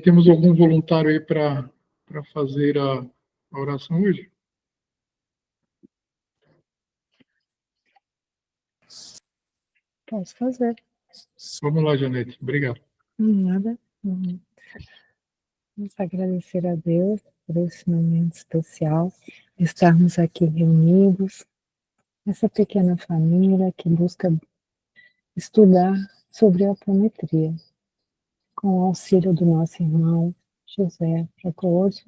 Temos algum voluntário aí para fazer a oração hoje? Posso fazer. Vamos lá, Janete. Obrigado. Nada. Vamos agradecer a Deus por esse momento especial, estarmos aqui reunidos, essa pequena família que busca estudar sobre a apometria, com o auxílio do nosso irmão José Fracoso,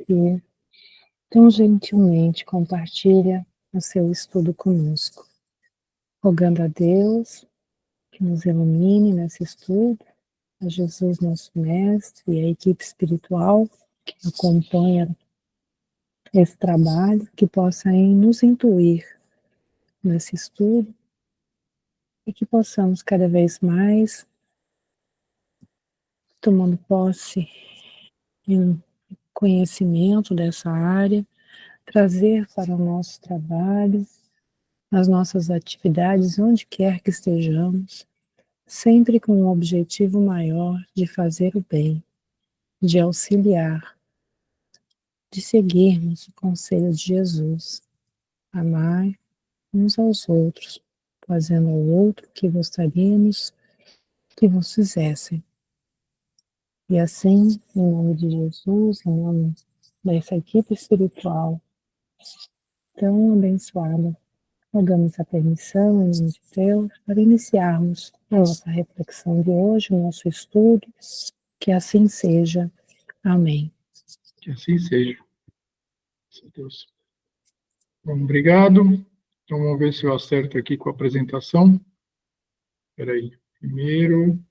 que tão gentilmente compartilha o seu estudo conosco, rogando a Deus que nos ilumine nesse estudo, a Jesus nosso mestre e a equipe espiritual que acompanha esse trabalho, que possa nos intuir nesse estudo e que possamos cada vez mais, tomando posse em conhecimento dessa área, trazer para o nosso trabalho, as nossas atividades, onde quer que estejamos, sempre com um objetivo maior de fazer o bem, de auxiliar, de seguirmos o conselho de Jesus, amar uns aos outros, fazendo ao outro o que gostaríamos que vos fizessem. E assim, em nome de Jesus, em nome dessa equipe espiritual tão abençoada, rogamos a permissão, em nome de Deus, para iniciarmos a nossa reflexão de hoje, o nosso estudo, que assim seja. Amém. Que assim seja. Deus. Bom, obrigado. Então, vamos ver se eu acerto aqui com a apresentação. Espera aí. Primeiro,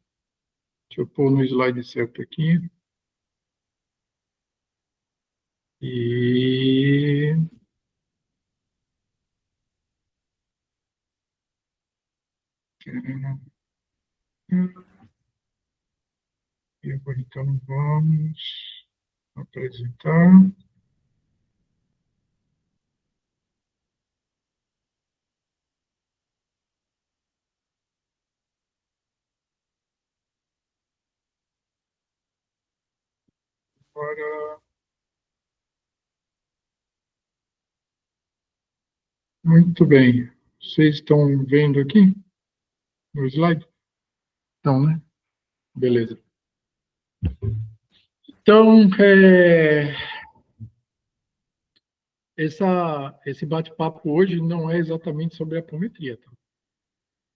deixa eu pôr no slide certo aqui. E... Então, vamos apresentar. Agora... Muito bem. Vocês estão vendo aqui no slide? Então, né? Beleza. Então, esse bate-papo hoje não é exatamente sobre a apometria, tá?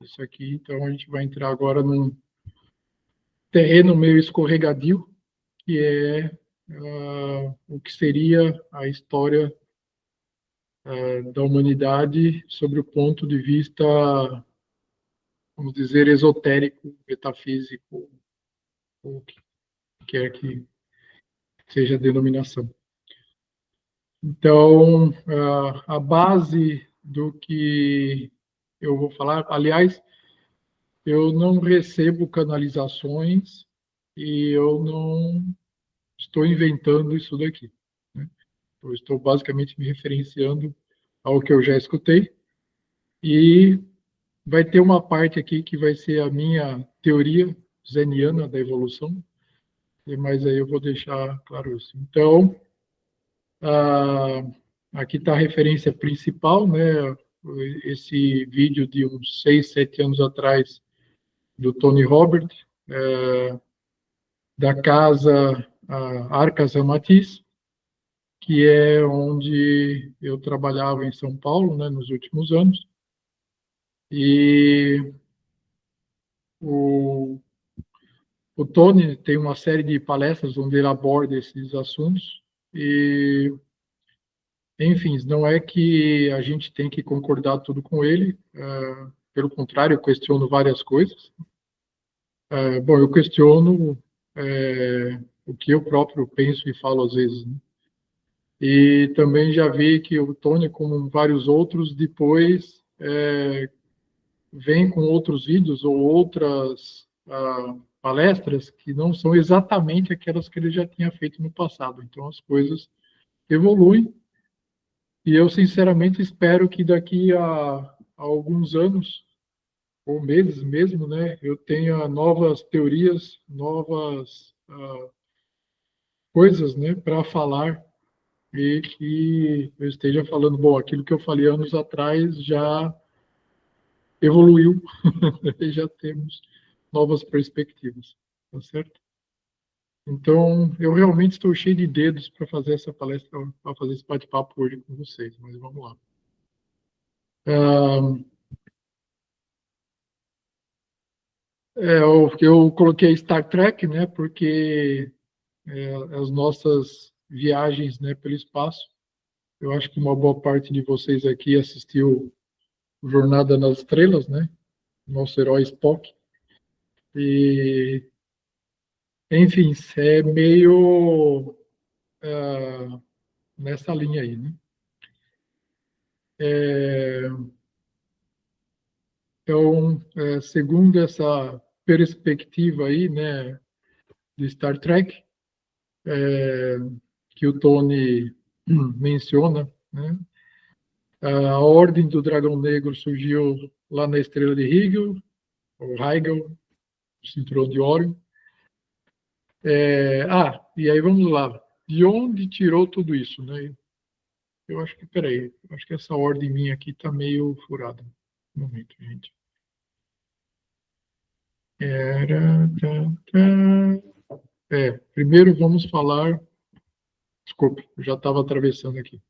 Isso aqui, então, a gente vai entrar agora num terreno meio escorregadio, que é o que seria a história da humanidade sobre o ponto de vista, vamos dizer, esotérico, metafísico, ou o que quer que seja a denominação. Então, a base do que eu vou falar, aliás, eu não recebo canalizações e eu não estou inventando isso daqui, né? Eu estou basicamente me referenciando ao que eu já escutei e vai ter uma parte aqui que vai ser a minha teoria zeniana da evolução, mas aí eu vou deixar claro isso. Então, aqui está a referência principal, né? Esse vídeo de uns 6, 7 anos atrás, do Tony Robert, da casa Arcas Amatiz, que é onde eu trabalhava em São Paulo, né, nos últimos anos. E o Tony tem uma série de palestras onde ele aborda esses assuntos. E, enfim, não é que a gente tem que concordar tudo com ele, pelo contrário, eu questiono várias coisas. Bom, eu questiono o que eu próprio penso e falo às vezes, né? E também já vi que o Tony, como vários outros, depois vem com outros vídeos ou outras palestras que não são exatamente aquelas que ele já tinha feito no passado. Então, as coisas evoluem e eu, sinceramente, espero que daqui a alguns anos, ou meses mesmo, né, eu tenha novas teorias, novas coisas, né, para falar e que eu esteja falando, bom, aquilo que eu falei anos atrás já evoluiu e já temos novas perspectivas, tá certo? Então, eu realmente estou cheio de dedos para fazer essa palestra, para fazer esse bate-papo hoje com vocês, mas vamos lá. Eu coloquei Star Trek, né, porque as nossas viagens, né, pelo espaço, eu acho que uma boa parte de vocês aqui assistiu Jornada nas Estrelas, né, nosso herói Spock, e, enfim, é meio nessa linha aí, né. Então, segundo essa perspectiva aí, né, de Star Trek, que o Tony menciona, né, a Ordem do Dragão Negro surgiu lá na Estrela de Rigel, ou Rigel, Cinturão de Órion. E aí vamos lá. De onde tirou tudo isso, né? Eu acho que, peraí, acho que essa ordem minha aqui está meio furada. Um momento, gente. Primeiro vamos falar. Desculpe, eu já estava atravessando aqui.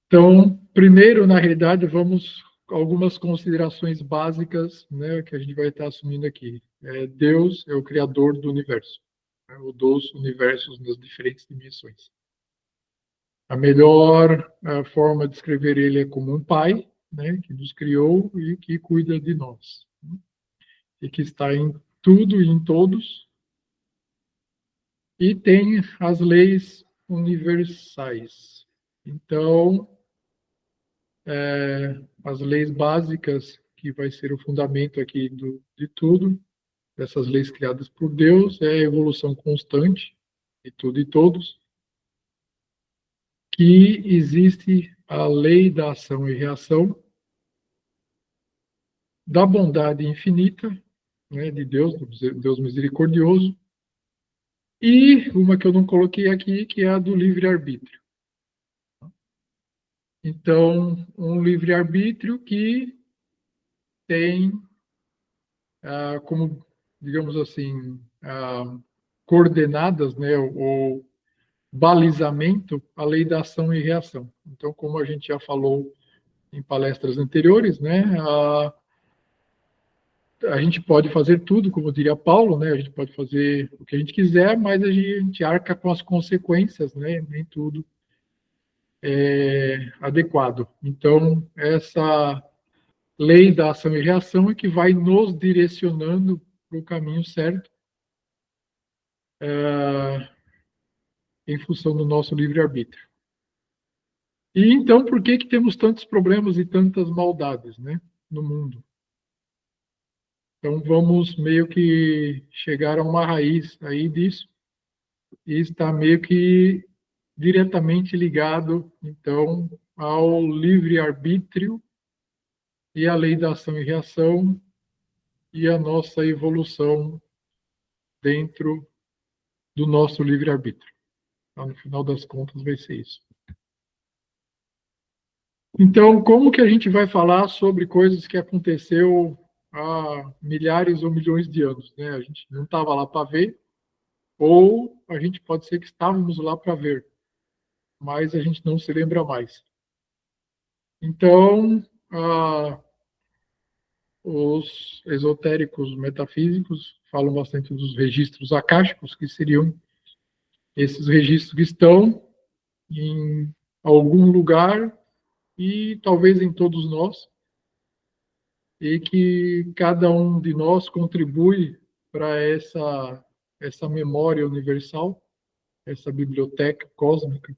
Então, primeiro, na realidade, vamos algumas considerações básicas, né, que a gente vai estar assumindo aqui. Deus é o criador do universo, né, ou dos universos nas diferentes dimensões. A melhor forma de descrever ele é como um pai, né, que nos criou e que cuida de nós, né, e que está em tudo e em todos, e tem as leis universais. Então, as leis básicas, que vai ser o fundamento aqui de tudo, dessas leis criadas por Deus, é a evolução constante de tudo e todos, que existe a lei da ação e reação, da bondade infinita, né, de Deus, Deus misericordioso, e uma que eu não coloquei aqui, que é a do livre-arbítrio. Então, um livre-arbítrio que tem como, digamos assim, coordenadas, né, ou balizamento, a lei da ação e reação. Então, como a gente já falou em palestras anteriores, né, a gente pode fazer tudo, como diria Paulo, né, a gente pode fazer o que a gente quiser, mas a gente arca com as consequências, né, nem tudo é adequado. Então, essa lei da ação e reação é que vai nos direcionando para o caminho certo, em função do nosso livre-arbítrio. E então, por que temos tantos problemas e tantas maldades, né, no mundo? Então, vamos meio que chegar a uma raiz aí disso, e está meio que diretamente ligado, então, ao livre-arbítrio e à lei da ação e reação e a nossa evolução dentro do nosso livre-arbítrio. Então, no final das contas, vai ser isso. Então, como que a gente vai falar sobre coisas que aconteceu há milhares ou milhões de anos, né? A gente não estava lá para ver, ou a gente pode ser que estávamos lá para ver, mas a gente não se lembra mais. Então, os esotéricos metafísicos falam bastante dos registros akáshicos, que seriam esses registros que estão em algum lugar e talvez em todos nós, e que cada um de nós contribui para essa memória universal, essa biblioteca cósmica,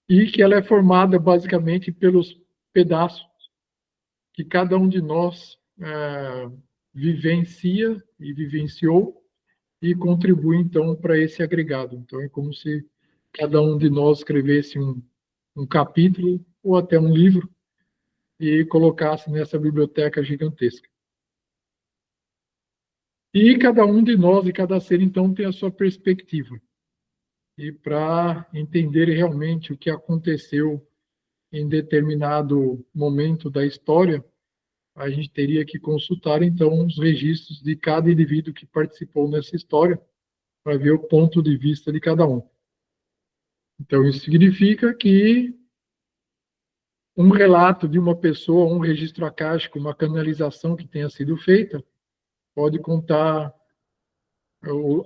e que ela é formada basicamente pelos pedaços que cada um de nós vivencia e vivenciou e contribui, então, para esse agregado. Então, é como se cada um de nós escrevesse um capítulo ou até um livro e colocasse nessa biblioteca gigantesca. E cada um de nós e cada ser, então, tem a sua perspectiva. E para entender realmente o que aconteceu em determinado momento da história, a gente teria que consultar, então, os registros de cada indivíduo que participou nessa história, para ver o ponto de vista de cada um. Então, isso significa que um relato de uma pessoa, um registro acástico, uma canalização que tenha sido feita, pode contar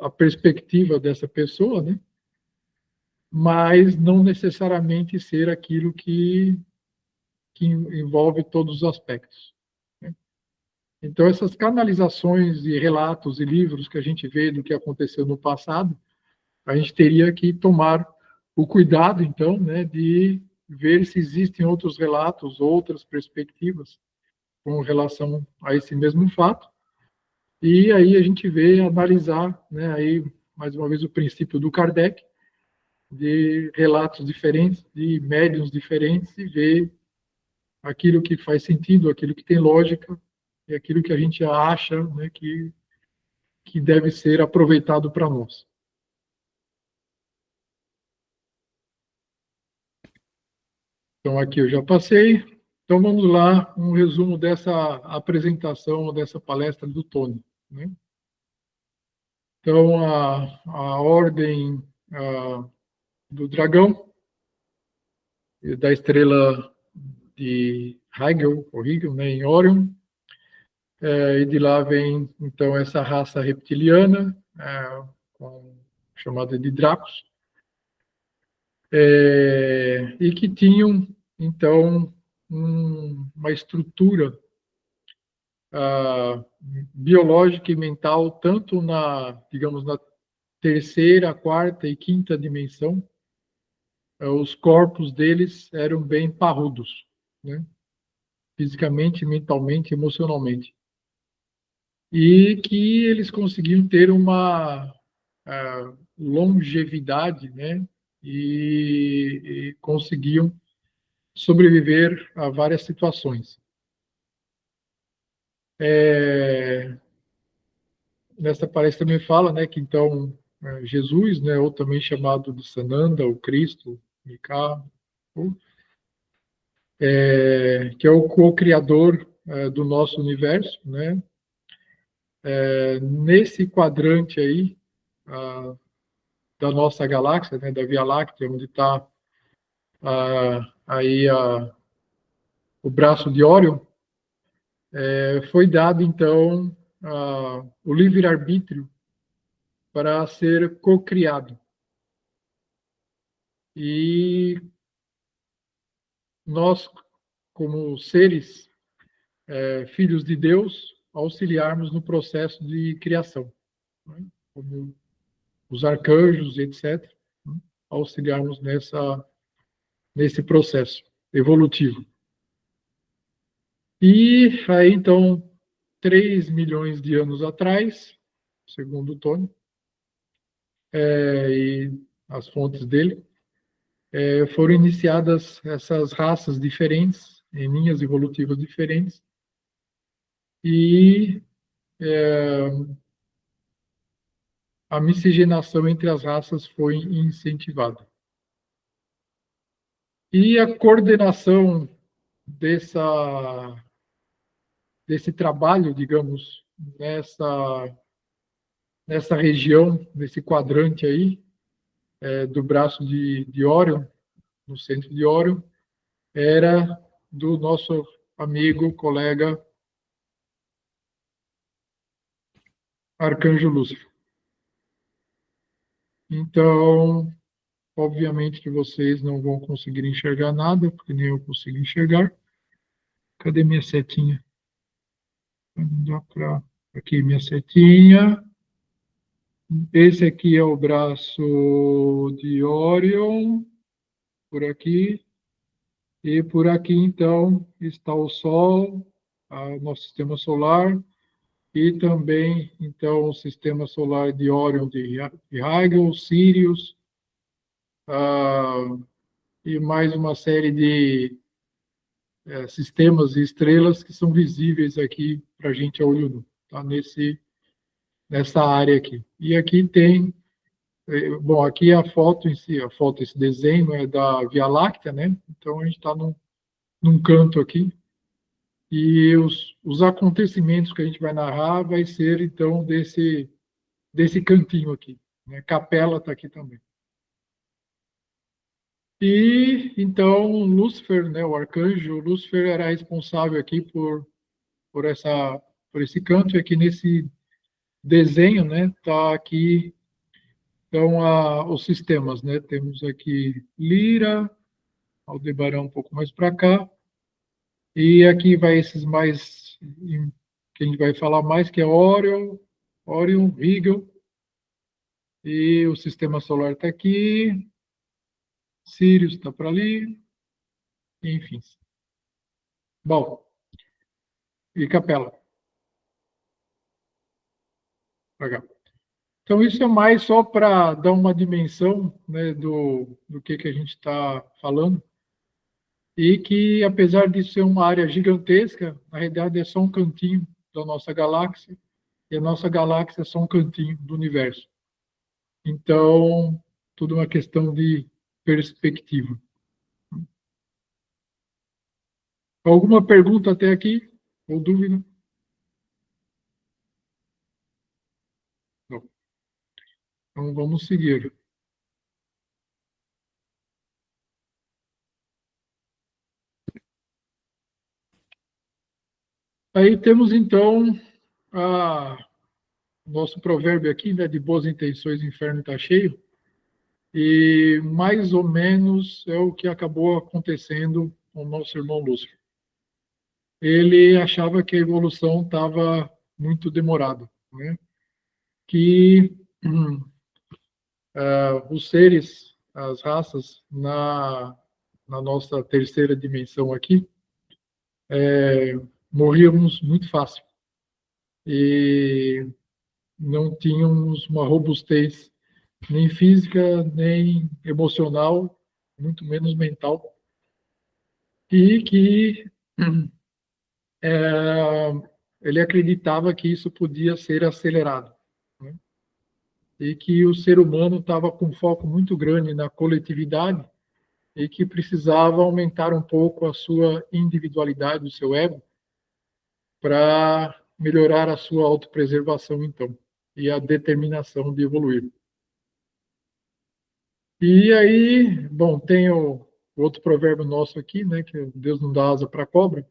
a perspectiva dessa pessoa, né? Mas não necessariamente ser aquilo que envolve todos os aspectos. Né? Então, essas canalizações e relatos e livros que a gente vê do que aconteceu no passado, a gente teria que tomar o cuidado, então, né, de ver se existem outros relatos, outras perspectivas com relação a esse mesmo fato. E aí a gente vê analisar, né, aí mais uma vez o princípio do Kardec, de relatos diferentes, de médiuns diferentes, e ver aquilo que faz sentido, aquilo que tem lógica, e aquilo que a gente acha, né, que deve ser aproveitado para nós. Então, aqui eu já passei. Então, vamos lá, um resumo dessa apresentação, dessa palestra do Tony. Né? Então, a ordem do dragão, da estrela de Rigel, né, em Orion, e de lá vem, então, essa raça reptiliana, chamada de Dracos, e que tinham, então, uma estrutura biológica e mental, tanto digamos, na terceira, quarta e quinta dimensão, os corpos deles eram bem parrudos, né? Fisicamente, mentalmente, emocionalmente. E que eles conseguiam ter uma longevidade, né? E conseguiam sobreviver a várias situações. Nessa palestra também fala, né, que então Jesus, né, ou também chamado de Sananda, o Cristo, Mika, que é o co-criador do nosso universo, né? Nesse quadrante aí da nossa galáxia, né, da Via Láctea, onde está aí o braço de Órion, foi dado então o livre-arbítrio para ser co-criado. E nós, como seres filhos de Deus, auxiliarmos no processo de criação, né? Como os arcanjos, etc., né? Auxiliarmos nesse processo evolutivo. E aí, então, 3 milhões de anos atrás, segundo o Tony, e as fontes dele, foram iniciadas essas raças diferentes, em linhas evolutivas diferentes, e a miscigenação entre as raças foi incentivada. E a coordenação desse trabalho, digamos, nessa região, nesse quadrante aí, do braço de Órion, no centro de Órion, era do nosso amigo, colega, Arcanjo Lúcifer. Então, obviamente que vocês não vão conseguir enxergar nada, porque nem eu consigo enxergar. Cadê minha setinha? Não dá para... Aqui, minha setinha. Esse aqui é o braço de Órion, por aqui. E por aqui, então, está o Sol, nosso sistema solar, e também, então, o sistema solar de Órion, de Rigel, Sirius, e mais uma série de sistemas e estrelas que são visíveis aqui para a gente a olho nu, tá? nessa área aqui. E aqui tem, bom, aqui a foto em si, esse desenho é da Via Láctea, né? Então a gente está num canto aqui. E os acontecimentos que a gente vai narrar vai ser, então, desse cantinho aqui. Né? Capela está aqui também. E, então, Lúcifer, né, o arcanjo Lúcifer era responsável aqui por esse canto, e aqui nesse desenho, né, tá aqui, então, os sistemas, né, temos aqui Lira, Aldebarão um pouco mais para cá, e aqui vai esses mais, que a gente vai falar mais, que é Orion, Rigel, e o sistema solar está aqui, Sirius está para ali, enfim. Bom, e Capela, para cá. Então, isso é mais só para dar uma dimensão, né, do que a gente está falando, e que, apesar de ser uma área gigantesca, na realidade é só um cantinho da nossa galáxia, e a nossa galáxia é só um cantinho do universo. Então, tudo uma questão de perspectiva. Alguma pergunta até aqui? Ou dúvida? Não. Então, vamos seguir. Aí temos, então, o nosso provérbio aqui, né, de boas intenções, o inferno está cheio. E mais ou menos é o que acabou acontecendo com o nosso irmão Lúcifer. Ele achava que a evolução estava muito demorada, né? Que os seres, as raças, na nossa terceira dimensão aqui, morríamos muito fácil. E não tínhamos uma robustez nem física, nem emocional, muito menos mental. E que ele acreditava que isso podia ser acelerado, né? E que o ser humano estava com um foco muito grande na coletividade e que precisava aumentar um pouco a sua individualidade, o seu ego, para melhorar a sua autopreservação, então, e a determinação de evoluir. E aí, bom, tem o outro provérbio nosso aqui, né, que Deus não dá asa para cobra,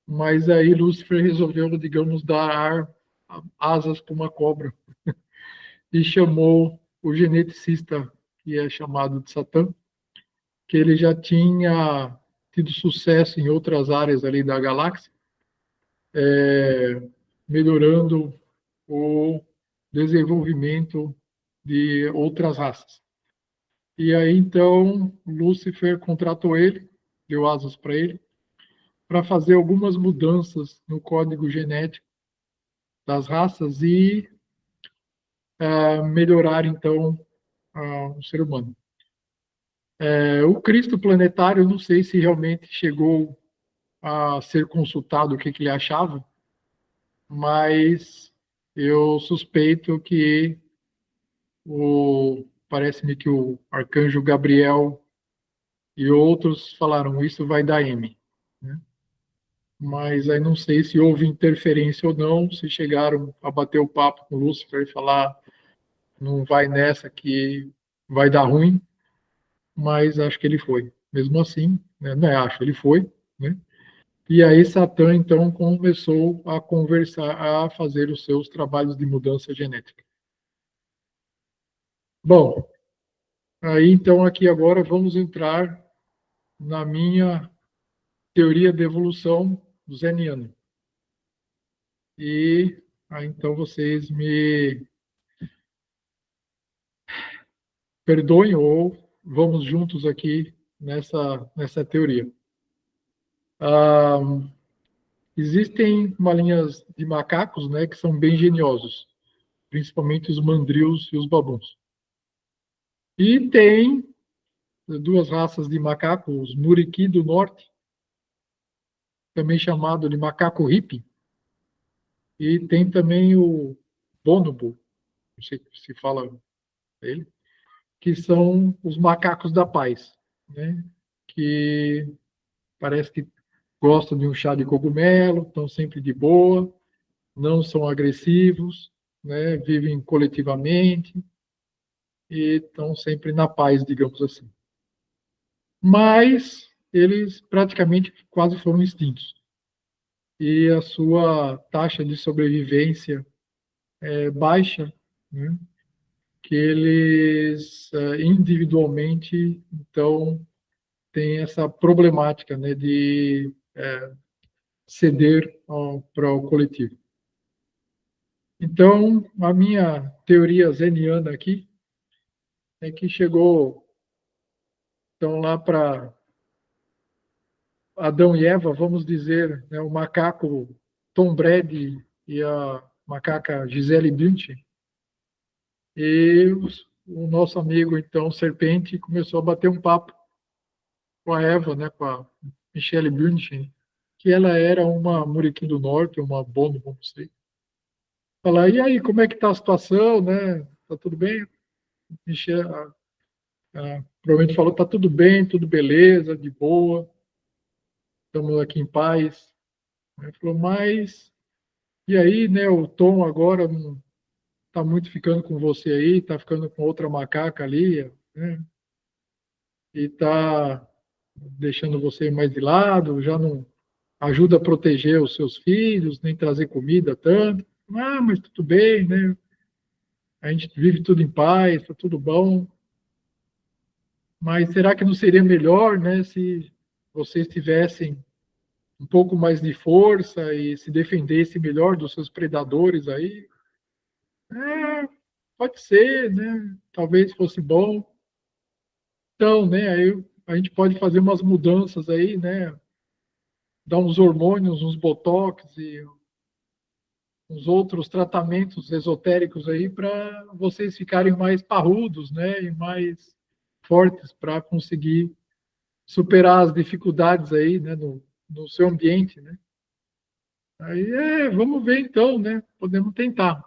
mas aí Lúcifer resolveu, digamos, dar asas para uma cobra e chamou o geneticista, que é chamado de Satã, que ele já tinha tido sucesso em outras áreas ali da galáxia, melhorando o desenvolvimento de outras raças. E aí, então, Lúcifer contratou ele, deu asas para ele, para fazer algumas mudanças no código genético das raças e melhorar, então, o ser humano. O Cristo planetário, não sei se realmente chegou a ser consultado o que ele achava, mas eu suspeito que parece-me que o arcanjo Gabriel e outros falaram, isso vai dar M, né? Mas aí não sei se houve interferência ou não, se chegaram a bater o papo com Lúcifer e falar, não vai nessa que vai dar ruim, mas acho que ele foi. Mesmo assim, né? Não é acho, ele foi, né? E aí Satã, então, começou a conversar, a fazer os seus trabalhos de mudança genética. Bom, aí então aqui agora vamos entrar na minha teoria de evolução zeniana. E aí então vocês me perdoem ou vamos juntos aqui nessa teoria. Existem uma linha de macacos, né, que são bem geniosos, principalmente os mandrills e os babuns. E tem duas raças de macaco, os muriqui do norte, também chamado de macaco hippie, e tem também o bonobo, não sei se fala ele, que são os macacos da paz, né? Que parece que gostam de um chá de cogumelo, estão sempre de boa, não são agressivos, né? Vivem coletivamente e estão sempre na paz, digamos assim. Mas eles praticamente quase foram extintos. E a sua taxa de sobrevivência é baixa, né? Que eles individualmente, então, têm essa problemática, né, de ceder para o coletivo. Então, a minha teoria zeniana aqui é que chegou, então, lá para Adão e Eva, vamos dizer, né, o macaco Tom Brady e a macaca Gisele Bündchen, e o nosso amigo, então, Serpente, começou a bater um papo com a Eva, né, com a Michelle Bündchen, que ela era uma Muriqui do Norte, uma bono, não sei. Falar, e aí, como é que está a situação, né? Tá tudo bem? Michelle, provavelmente falou, tá tudo bem, tudo beleza, de boa, estamos aqui em paz. Ele falou, mas, e aí, né, o Tom agora não está muito ficando com você aí, está ficando com outra macaca ali, né? E está deixando você mais de lado, já não ajuda a proteger os seus filhos, nem trazer comida tanto. Ah, mas tudo bem, né? A gente vive tudo em paz, está tudo bom. Mas será que não seria melhor, né, se vocês tivessem um pouco mais de força e se defendesse melhor dos seus predadores aí? É, pode ser, né? Talvez fosse bom. Então, né, aí a gente pode fazer umas mudanças aí, né? Dar uns hormônios, uns botox e uns outros tratamentos esotéricos aí para vocês ficarem mais parrudos, né, e mais fortes para conseguir superar as dificuldades aí, né, no seu ambiente, né. Aí, vamos ver então, né, podemos tentar.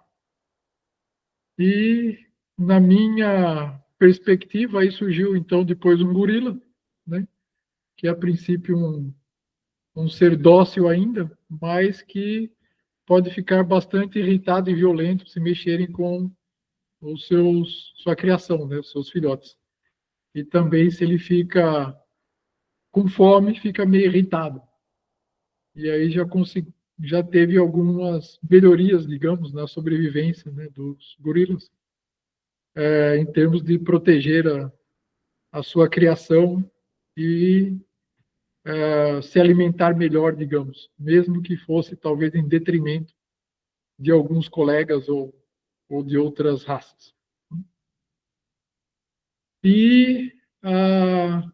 E na minha perspectiva aí surgiu então depois um gorila, né, que é a princípio um ser dócil ainda, mas que pode ficar bastante irritado e violento se mexerem com sua criação, né, os seus filhotes. E também se ele fica com fome, fica meio irritado. E aí já teve algumas melhorias, digamos, na sobrevivência, né, dos gorilas, em termos de proteger a sua criação e se alimentar melhor, digamos, mesmo que fosse talvez em detrimento de alguns colegas ou de outras raças. E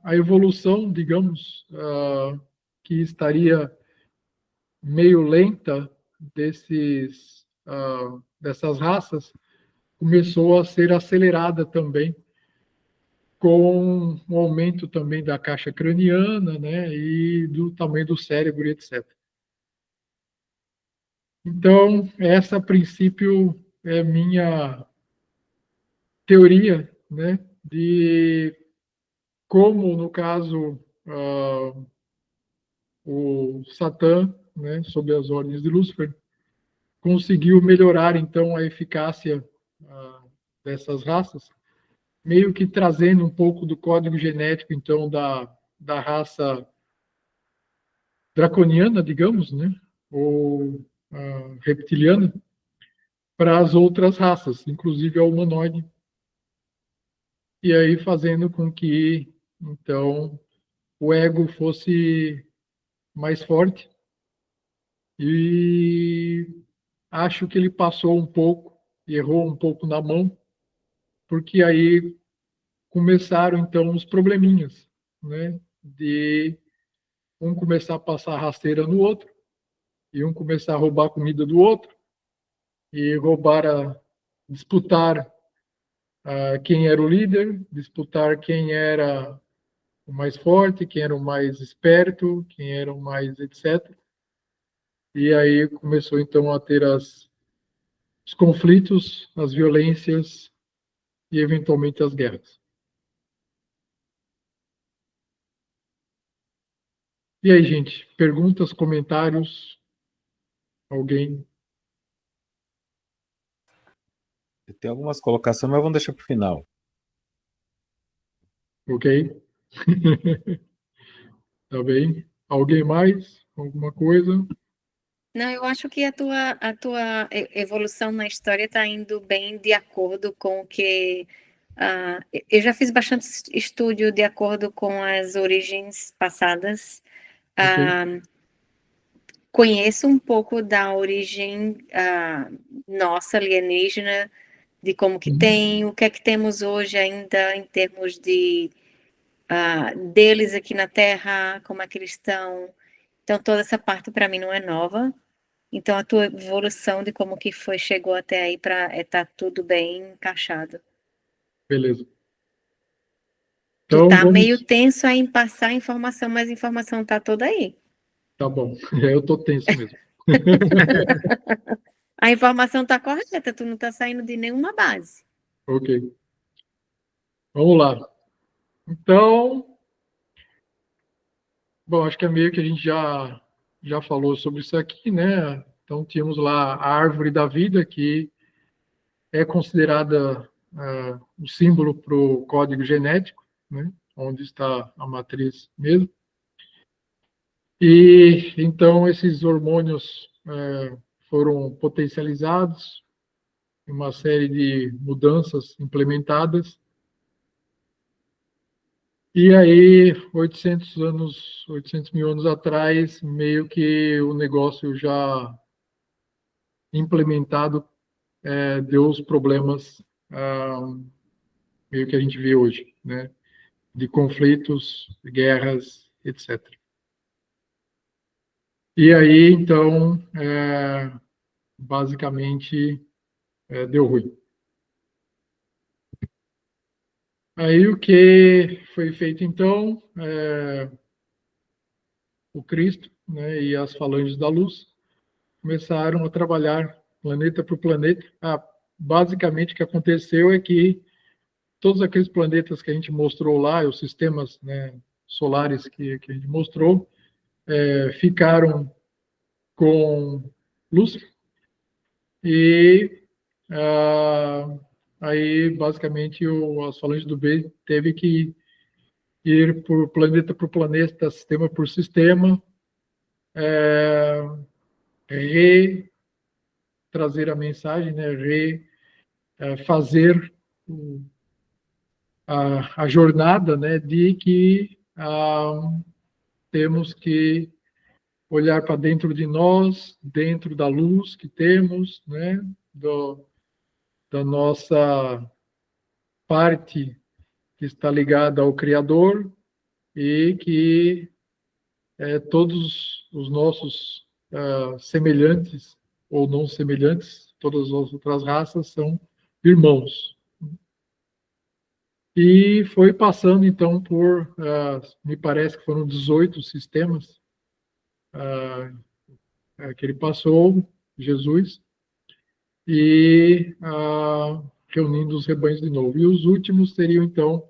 a evolução, digamos, que estaria meio lenta dessas raças, começou a ser acelerada também com o aumento também da caixa craniana, né, e do tamanho do cérebro, etc. Então, essa, a princípio, é minha teoria, né, de como, no caso, o Satã, né, sob as ordens de Lúcifer, conseguiu melhorar, então, a eficácia dessas raças, meio que trazendo um pouco do código genético, então, da raça draconiana, digamos, né, ou reptiliana, para as outras raças, inclusive a humanoide, e aí fazendo com que, então, o ego fosse mais forte, e acho que ele passou um pouco, errou um pouco na mão, porque aí começaram, então, os probleminhas, né, de um começar a passar rasteira no outro, e um começar a roubar a comida do outro, e disputar quem era o líder, disputar quem era o mais forte, quem era o mais esperto, quem era o mais etc. E aí começou então a ter os conflitos, as violências e, eventualmente, as guerras. E aí, gente? Perguntas, comentários? Alguém? Tem algumas colocações, mas vamos deixar para o final. Ok? Tá bem? Alguém mais? Alguma coisa? Não, eu acho que a tua evolução na história está indo bem de acordo com o que. Eu já fiz bastante estudo de acordo com as origens passadas. Ok. Conheço um pouco da origem nossa alienígena, de como que tem, o que é que temos hoje ainda em termos de deles aqui na Terra, como é que eles estão. Então, toda essa parte para mim não é nova. Então, a tua evolução de como que foi, chegou até aí para estar tudo bem encaixado. Beleza. Tu Então, tá meio vamos... tenso aí em passar a informação, mas a informação tá toda aí. Tá bom. Eu tô tenso mesmo. A informação tá correta, tu não tá saindo de nenhuma base. Ok. Vamos lá. Então, bom, acho que é meio que a gente já falou sobre isso aqui, né? Então, tínhamos lá a árvore da vida, que é considerada um símbolo para o código genético, né? Onde está a matriz mesmo. E, então, esses hormônios foram potencializados, uma série de mudanças implementadas. E aí, 800 mil anos atrás, meio que o negócio já implementado deu os problemas meio que a gente vê hoje, né? De conflitos, guerras, etc. E aí, então, basicamente, deu ruim. Aí o que foi feito, então, o Cristo, né, e as falanges da luz começaram a trabalhar planeta por planeta. Basicamente, o que aconteceu é que todos aqueles planetas que a gente mostrou lá, os sistemas, né, solares que a gente mostrou, ficaram com luz e aí, basicamente, as falanges do bem teve que ir por planeta, sistema por sistema, trazer a mensagem, né, fazer a jornada, né, de que temos que olhar para dentro de nós, dentro da luz que temos, né, da nossa parte que está ligada ao Criador e que todos os nossos semelhantes ou não semelhantes, todas as outras raças são irmãos. E foi passando, então, por, me parece que foram 18 sistemas que ele passou, Jesus, e reunindo os rebanhos de novo. E os últimos seriam, então,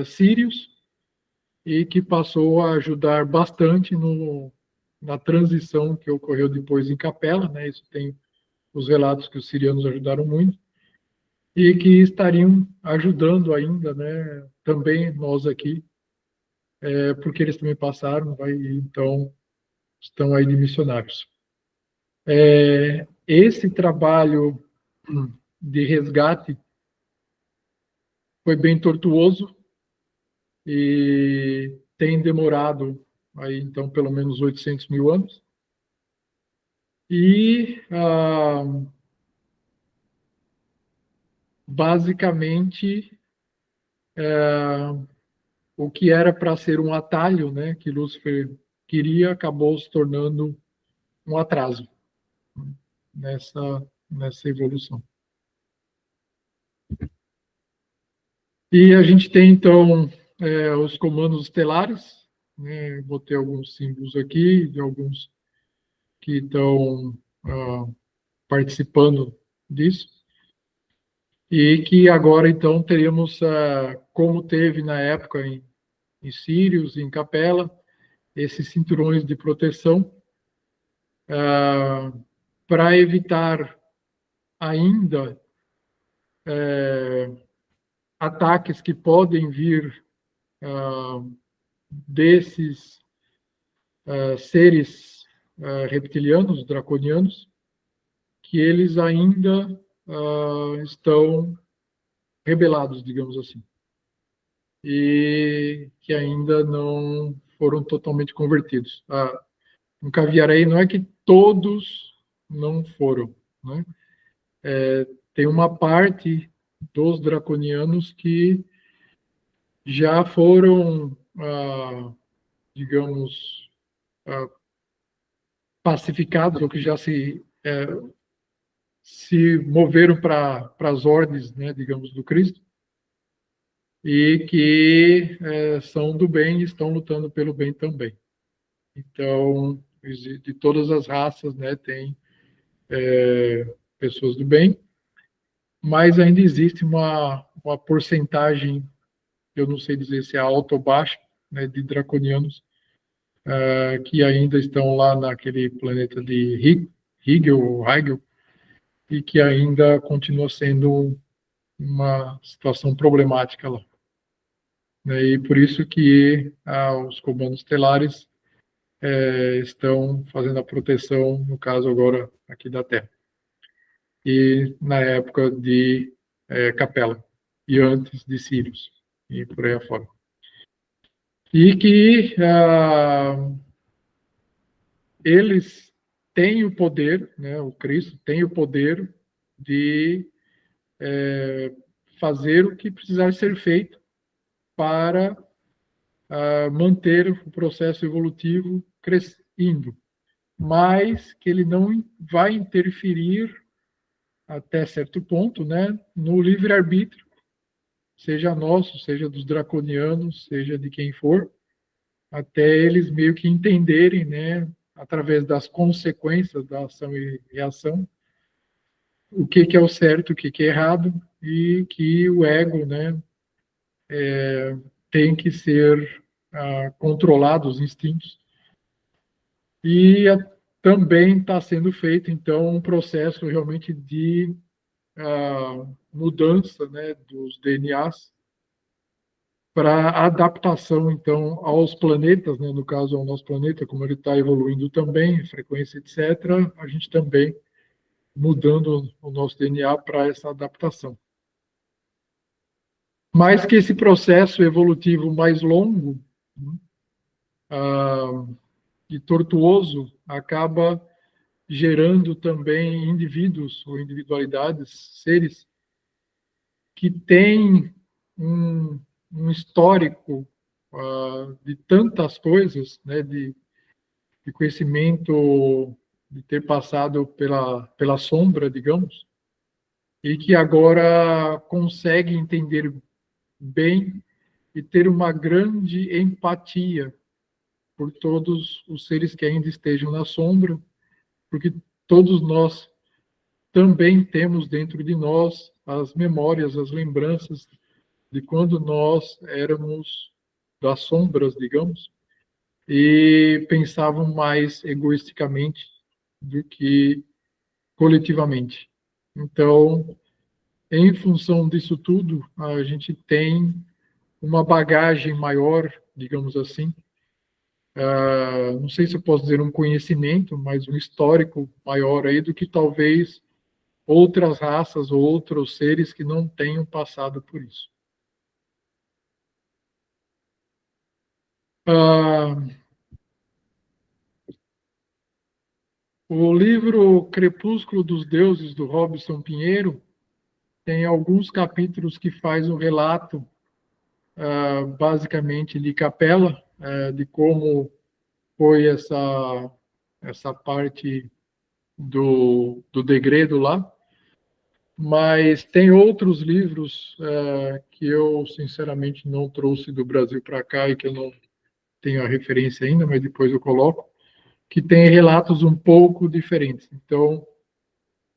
sírios, e que passou a ajudar bastante na transição que ocorreu depois em Capela, né? Isso tem os relatos que os sirianos ajudaram muito, e que estariam ajudando ainda, né? Também nós aqui, porque eles também passaram, então estão aí de missionários. Esse trabalho de resgate foi bem tortuoso e tem demorado aí, então, pelo menos 800 mil anos. E, basicamente, o que era para ser um atalho, né, que Lúcifer queria, acabou se tornando um atraso nessa evolução. E a gente tem, então, os comandos estelares, né, botei alguns símbolos aqui, de alguns que estão participando disso, e que agora, então, teríamos, como teve na época em Sírios, em Capela, esses cinturões de proteção, para evitar ainda ataques que podem vir desses seres reptilianos, draconianos, que eles ainda estão rebelados, digamos assim, e que ainda não foram totalmente convertidos. No Caviarei não é que todos não foram, né? Tem uma parte dos draconianos que já foram, digamos, pacificados, ou que já se moveram para as ordens, né, digamos, do Cristo, e que são do bem e estão lutando pelo bem também. Então, de todas as raças, né, tem pessoas do bem, mas ainda existe uma porcentagem, eu não sei dizer se é alta ou baixa, né, de draconianos que ainda estão lá naquele planeta de Hegel, e que ainda continua sendo uma situação problemática lá. E por isso que os comandos estelares estão fazendo a proteção, no caso agora aqui da Terra. E na época de Capela, e antes de Sírios, e por aí afora. E que eles têm o poder, né, o Cristo tem o poder de fazer o que precisar ser feito para manter o processo evolutivo crescendo, mas que ele não vai interferir até certo ponto, né, no livre-arbítrio, seja nosso, seja dos draconianos, seja de quem for, até eles meio que entenderem, né, através das consequências da ação e reação, o que é o certo, o que é errado, e que o ego, né, tem que ser controlado, os instintos. E também está sendo feito, então, um processo realmente de mudança, né, dos DNAs para adaptação, então, aos planetas, né, no caso ao nosso planeta, como ele está evoluindo também, frequência, etc., a gente também mudando o nosso DNA para essa adaptação. Mas que esse processo evolutivo mais longo e tortuoso acaba gerando também indivíduos ou individualidades, seres que têm um histórico de tantas coisas, né, de conhecimento, de ter passado pela sombra, digamos, e que agora consegue entender bem e ter uma grande empatia por todos os seres que ainda estejam na sombra, porque todos nós também temos dentro de nós as memórias, as lembranças de quando nós éramos das sombras, digamos, e pensavam mais egoisticamente do que coletivamente. Então, em função disso tudo, a gente tem uma bagagem maior, digamos assim, não sei se eu posso dizer um conhecimento, mas um histórico maior aí do que talvez outras raças ou outros seres que não tenham passado por isso. O livro Crepúsculo dos Deuses, do Robson Pinheiro, tem alguns capítulos que faz um relato, basicamente, de Capela, de como foi essa parte do degredo lá. Mas tem outros livros que eu, sinceramente, não trouxe do Brasil para cá e que eu não tenho a referência ainda, mas depois eu coloco, que tem relatos um pouco diferentes. Então,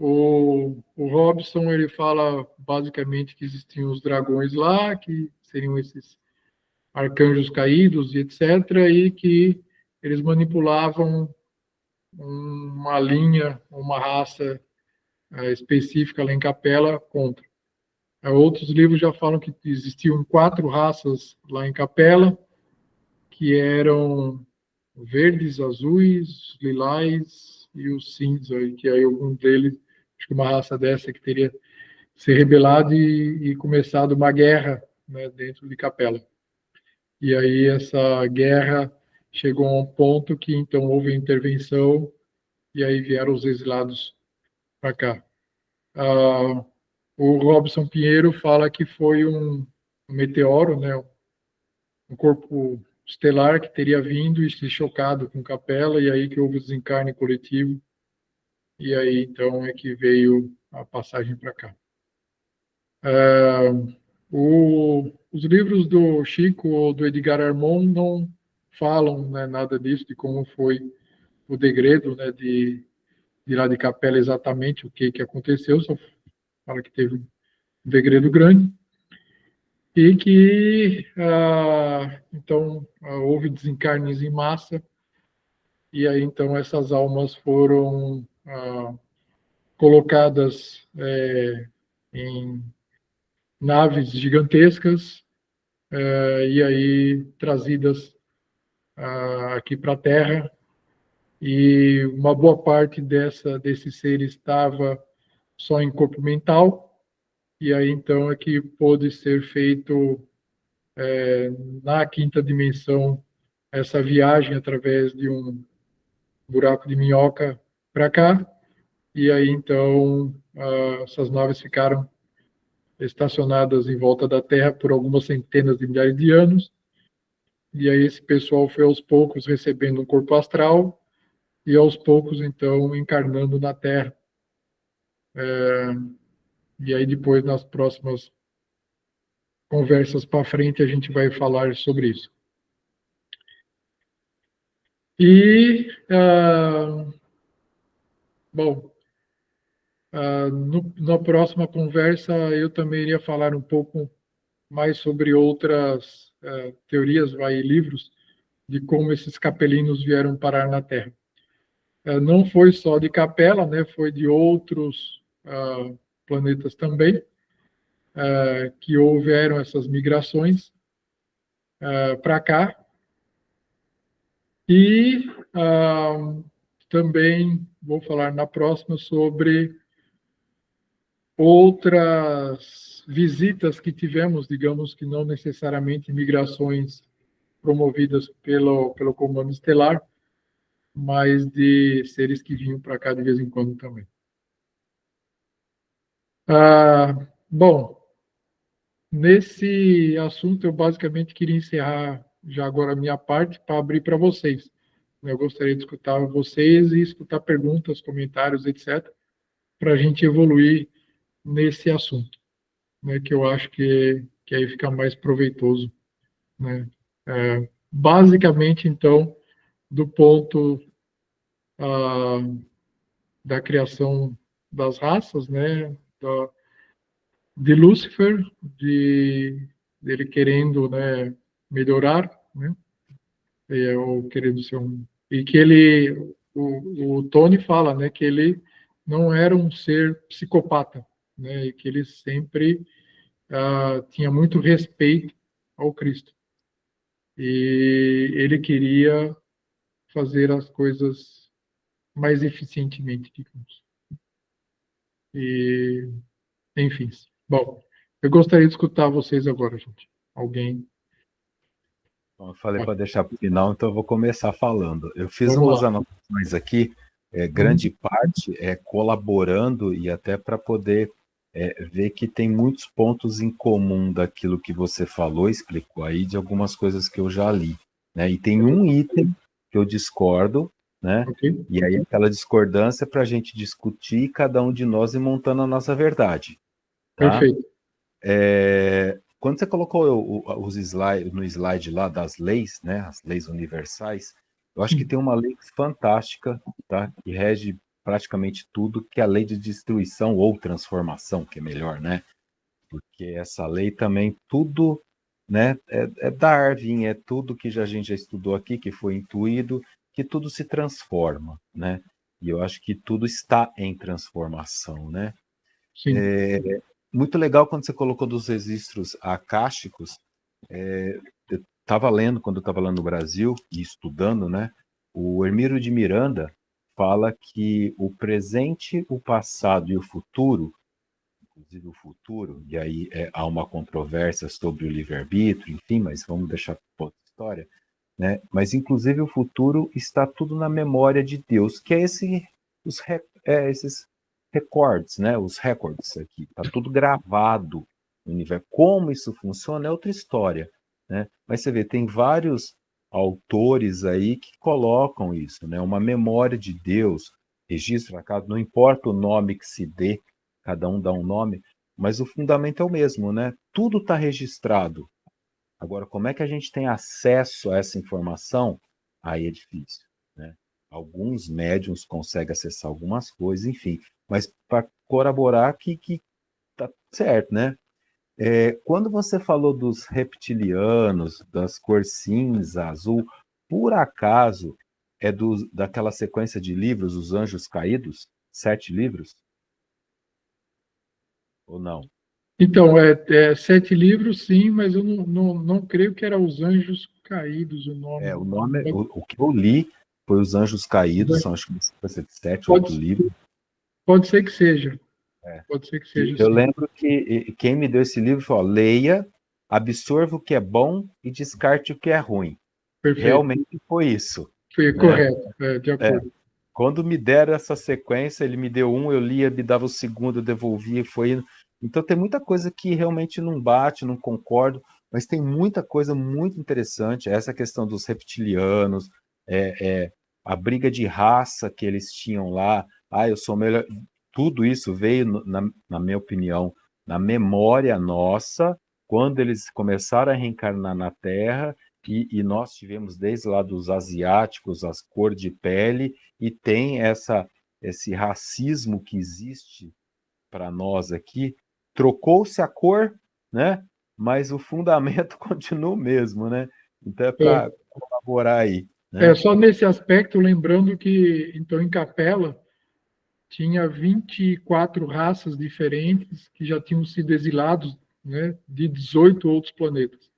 O Robson, ele fala basicamente que existiam os dragões lá, que seriam esses arcanjos caídos e etc., e que eles manipulavam uma linha, uma raça específica lá em Capela contra. Outros livros já falam que existiam 4 raças lá em Capela, que eram verdes, azuis, lilás e os cinza, e que aí algum deles, acho que uma raça dessa que teria se rebelado e começado uma guerra, né, dentro de Capela. E aí essa guerra chegou a um ponto que então houve intervenção e aí vieram os exilados para cá. O Robson Pinheiro fala que foi um meteoro, né, um corpo estelar que teria vindo e se chocado com Capela, e aí que houve o desencarne coletivo, e aí então é que veio a passagem para cá. Os livros do Chico ou do Edgar Armond não falam, né, nada disso, de como foi o degredo, né, de lá de Capela exatamente o que aconteceu, só fala que teve um degredo grande, e que então houve desencarnes em massa, e aí então essas almas foram colocadas em naves gigantescas e aí trazidas aqui para a Terra, e uma boa parte desse ser estava só em corpo mental, e aí então é que pôde ser feito na quinta dimensão essa viagem através de um buraco de minhoca para cá, e aí então essas naves ficaram estacionadas em volta da Terra por algumas centenas de milhares de anos, e aí esse pessoal foi aos poucos recebendo um corpo astral e aos poucos então encarnando na Terra. E aí depois nas próximas conversas para frente a gente vai falar sobre isso. E bom, na próxima conversa eu também iria falar um pouco mais sobre outras teorias, livros, de como esses capelinos vieram parar na Terra. Não foi só de Capela, né, foi de outros planetas também, que houveram essas migrações para cá. E também vou falar na próxima sobre outras visitas que tivemos, digamos que não necessariamente migrações promovidas pelo Comando Estelar, mas de seres que vinham para cá de vez em quando também. Bom, nesse assunto eu basicamente queria encerrar já agora a minha parte para abrir para vocês. Eu gostaria de escutar vocês e escutar perguntas, comentários, etc., para a gente evoluir nesse assunto, né, que eu acho que aí fica mais proveitoso, né? Basicamente, então, do ponto da criação das raças, né, de Lúcifer, dele querendo, né, melhorar, né, ou querendo ser e que o Tony fala, né, que ele não era um ser psicopata, né, e que ele sempre tinha muito respeito ao Cristo. E ele queria fazer as coisas mais eficientemente, digamos. E, enfim. Bom, eu gostaria de escutar vocês agora, gente. Alguém? Eu falei para deixar para o final, então eu vou começar falando. Eu fiz Vamos umas lá. anotações aqui, grande parte colaborando e até para poder ver que tem muitos pontos em comum daquilo que você falou, explicou aí, de algumas coisas que eu já li, né? E tem um item que eu discordo, né? Okay. E aí aquela discordância para a gente discutir, cada um de nós ir montando a nossa verdade. Tá? Perfeito. Quando você colocou os slides no slide lá das leis, né, as leis universais, eu acho que tem uma lei fantástica, tá, que rege praticamente tudo que a lei de destruição ou transformação, que é melhor, né? Porque essa lei também, tudo, né, é Darwin, é tudo que a gente já estudou aqui, que foi intuído, que tudo se transforma, né? E eu acho que tudo está em transformação, né? Sim. Muito legal quando você colocou dos registros akáshicos. Eu estava lendo, quando eu estava lá no Brasil, e estudando, né? O Hermílio de Miranda fala que o presente, o passado e o futuro, inclusive o futuro, e aí há uma controvérsia sobre o livre-arbítrio, enfim, mas vamos deixar para outra história, né? Mas inclusive o futuro está tudo na memória de Deus, que é esses recordes, né? Os records aqui, está tudo gravado no universo. Como isso funciona é outra história, né? Mas você vê, tem vários autores aí que colocam isso, né? Uma memória de Deus, registro na casa, não importa o nome que se dê, cada um dá um nome, mas o fundamento é o mesmo, né? Tudo está registrado. Agora, como é que a gente tem acesso a essa informação? Aí é difícil, né? Alguns médiums conseguem acessar algumas coisas, enfim, mas para corroborar que tá certo, né? Quando você falou dos reptilianos, das cores cinza, azul, por acaso daquela sequência de livros, Os Anjos Caídos? 7 livros? Ou não? Então, 7 livros, sim, mas eu não creio que era Os Anjos Caídos o nome. O nome, o que eu li foi Os Anjos Caídos, são acho que sequência de 7, 8 livros. Pode ser que seja. Pode ser que seja, Eu sim. lembro que quem me deu esse livro falou: leia, absorva o que é bom e descarte o que é ruim. Perfeito. Realmente foi isso. Foi né? correto, de acordo. Quando me deram essa sequência, ele me deu um, eu lia, me dava o segundo, eu devolvia e foi indo. Então tem muita coisa que realmente não bate, não concordo, mas tem muita coisa muito interessante. Essa questão dos reptilianos, a briga de raça que eles tinham lá. Eu sou melhor. Tudo isso veio, na minha opinião, na memória nossa, quando eles começaram a reencarnar na Terra, e nós tivemos desde lá dos asiáticos, as cores de pele, e tem esse racismo que existe para nós aqui. Trocou-se a cor, né? Mas o fundamento continua o mesmo, né? Então é para colaborar aí. Né? Só nesse aspecto, lembrando que, então, em Capela, tinha 24 raças diferentes que já tinham sido exilados, né, de 18 outros planetas.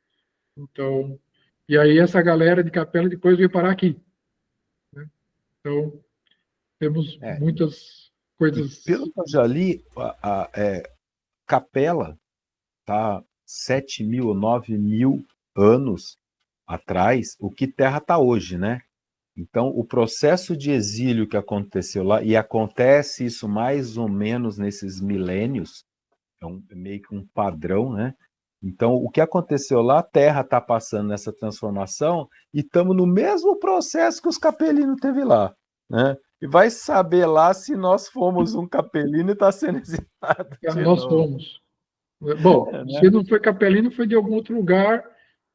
Então, e aí essa galera de Capela depois veio parar aqui. Né? Então, temos muitas coisas. Pelo que eu já li, Capela está 7.000, 9.000 anos atrás, o que Terra está hoje, né? Então, o processo de exílio que aconteceu lá, e acontece isso mais ou menos nesses milênios, meio que um padrão, né? Então, o que aconteceu lá, a Terra está passando nessa transformação e estamos no mesmo processo que os capelinos teve lá, né? E vai saber lá se nós fomos um capelino e está sendo exilado de Nós novo. fomos. Bom, se não foi capelino, foi de algum outro lugar,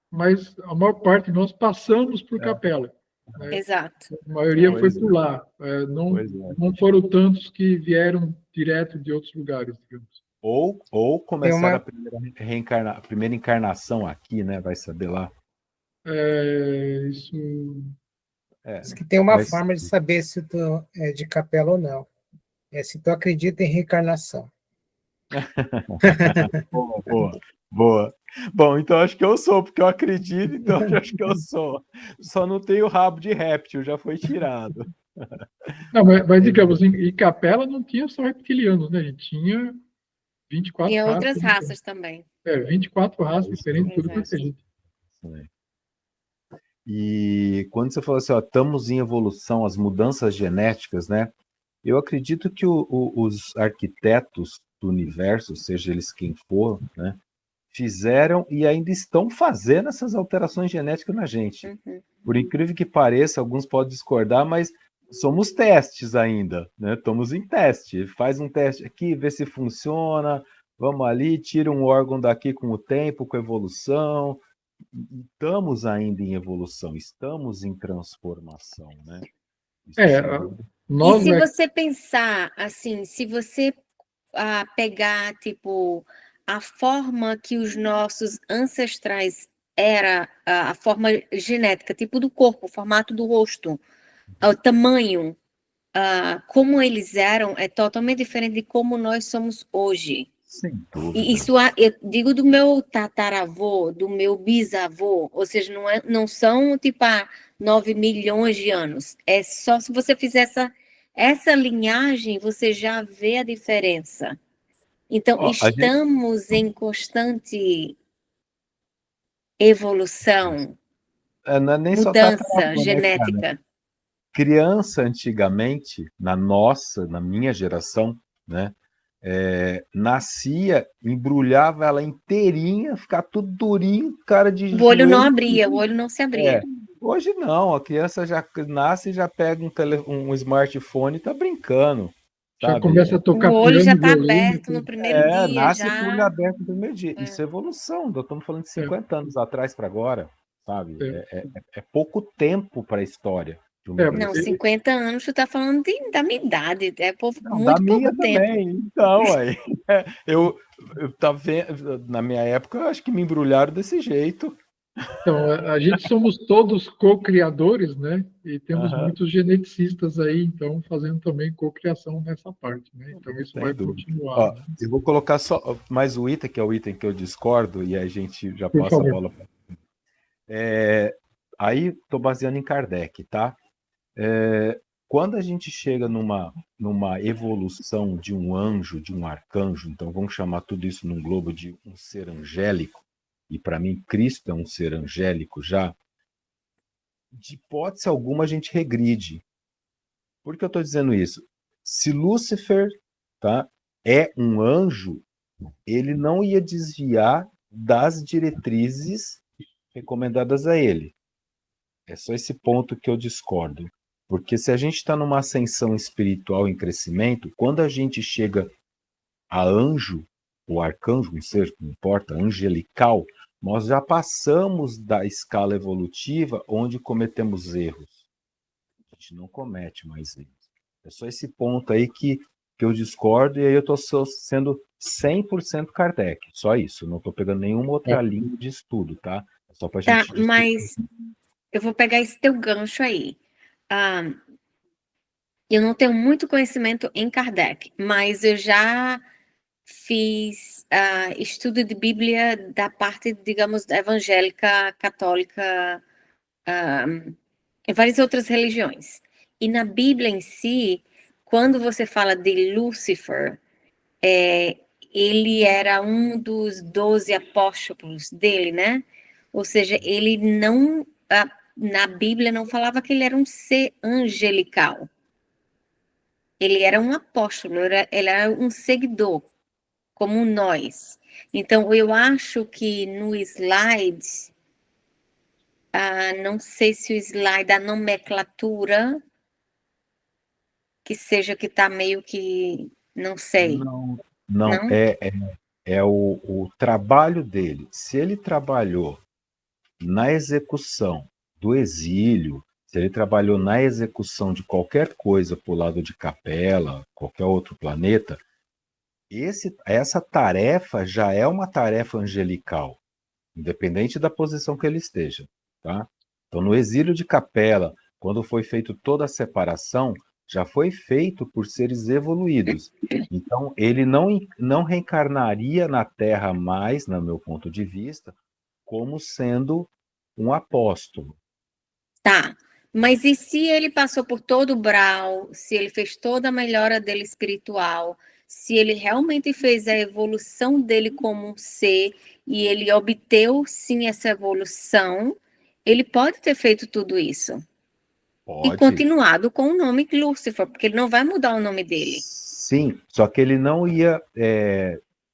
mas a maior parte de nós passamos por Capela. Né? Exato. A maioria foi por lá. Não foram tantos que vieram direto de outros lugares, digamos. Ou começaram a primeira encarnação aqui, né? Vai saber lá. Isso. Diz que tem uma forma de saber se tu é de Capela ou não. Se tu acredita em reencarnação. Boa. Bom, então acho que eu sou, porque eu acredito, então eu acho que eu sou. Só não tenho rabo de réptil, já foi tirado. Não, mas digamos, em Capela não tinha só reptilianos, né? A gente tinha 24 Tinha raças. outras raças também. 24 raças diferentes, tudo quanto é gente. E quando você falou assim, estamos em evolução, as mudanças genéticas, né? Eu acredito que os arquitetos do universo, seja eles quem for, né, fizeram e ainda estão fazendo essas alterações genéticas na gente. Uhum. Por incrível que pareça, alguns podem discordar, mas somos testes ainda, né? Estamos em teste. Faz um teste aqui, vê se funciona, vamos ali, tira um órgão daqui com o tempo, com a evolução. Estamos ainda em evolução, estamos em transformação, né? Nós, E se né, você pensar assim, se você pegar, tipo, a forma que os nossos ancestrais era a forma genética, tipo do corpo, o formato do rosto, o tamanho, como eles eram, é totalmente diferente de como nós somos hoje. Sem E dúvida. isso eu digo do meu tataravô, do meu bisavô, ou seja, não são tipo 9 milhões de anos. É só se você fizer essa linhagem, você já vê a diferença. Então, Ó, a gente, estamos em constante evolução, não é nem só mudança tataravô, né, cara? genética. Criança, antigamente, na minha geração, né? Nascia, embrulhava ela inteirinha, ficar tudo durinho, cara de O olho não joelho. abria, o olho não se abria. Hoje não, a criança já nasce e já pega um smartphone e tá brincando, já sabe? começa a O tocar olho já piano, está violino e aberto no tudo. primeiro dia, Nasce com o olho já. aberto no primeiro dia. Isso é evolução, nós estamos falando de 50 anos atrás para agora, sabe? É. É pouco tempo para a história de uma É, Não, evolução. 50 anos, tu tá falando da minha idade, Não, da muito pouco minha tempo. também. Então, aí, eu tava vendo, na minha época, eu acho que me embrulharam desse jeito. Então, a gente somos todos co-criadores, né? E temos Aham, muitos geneticistas aí, então, fazendo também co-criação nessa parte, né? Então, isso sem vai dúvida. continuar, Ó, né? eu vou colocar só mais o item, que é o item que eu discordo, e aí a gente já Por passa a favor. bola. Aí estou baseando em Kardec, tá? Quando a gente chega numa evolução de um anjo, de um arcanjo, então vamos chamar tudo isso num globo de um ser angélico, e para mim Cristo é um ser angélico já, de hipótese alguma a gente regride. Por que eu estou dizendo isso? Se Lúcifer, tá, é um anjo, ele não ia desviar das diretrizes recomendadas a ele. É só esse ponto que eu discordo. Porque se a gente está numa ascensão espiritual em crescimento, quando a gente chega a anjo, ou arcanjo, não sei, não importa, angelical, nós já passamos da escala evolutiva onde cometemos erros. A gente não comete mais erros. É só esse ponto aí que eu discordo, e aí eu estou sendo 100% Kardec. Só isso, não estou pegando nenhuma outra linha de estudo, tá? É só para a Tá, gente mas eu vou pegar esse teu gancho aí. Eu não tenho muito conhecimento em Kardec, mas eu já fiz estudo de Bíblia da parte, digamos, evangélica, católica, e várias outras religiões. E na Bíblia em si, quando você fala de Lúcifer, ele era um dos 12 apóstolos dele, né? Ou seja, ele não, na Bíblia não falava que ele era um ser angelical. Ele era um apóstolo, ele era um seguidor, como nós. Então, eu acho que no slide, não sei se o slide, a nomenclatura, que seja que está meio que, não sei, Não, não? é o trabalho dele. Se ele trabalhou na execução do exílio, se ele trabalhou na execução de qualquer coisa para o lado de Capela, qualquer outro planeta, essa tarefa já é uma tarefa angelical, independente da posição que ele esteja, tá? Então, no exílio de Capela, quando foi feito toda a separação, já foi feito por seres evoluídos. Então, ele não reencarnaria na Terra mais, no meu ponto de vista, como sendo um apóstolo. Tá. Mas e se ele passou por todo o Brau, se ele fez toda a melhora dele espiritual, se ele realmente fez a evolução dele como um ser e ele obteve sim essa evolução, ele pode ter feito tudo isso e Pode. continuado com o nome Lúcifer, porque ele não vai mudar o nome dele. Sim, só que ele não ia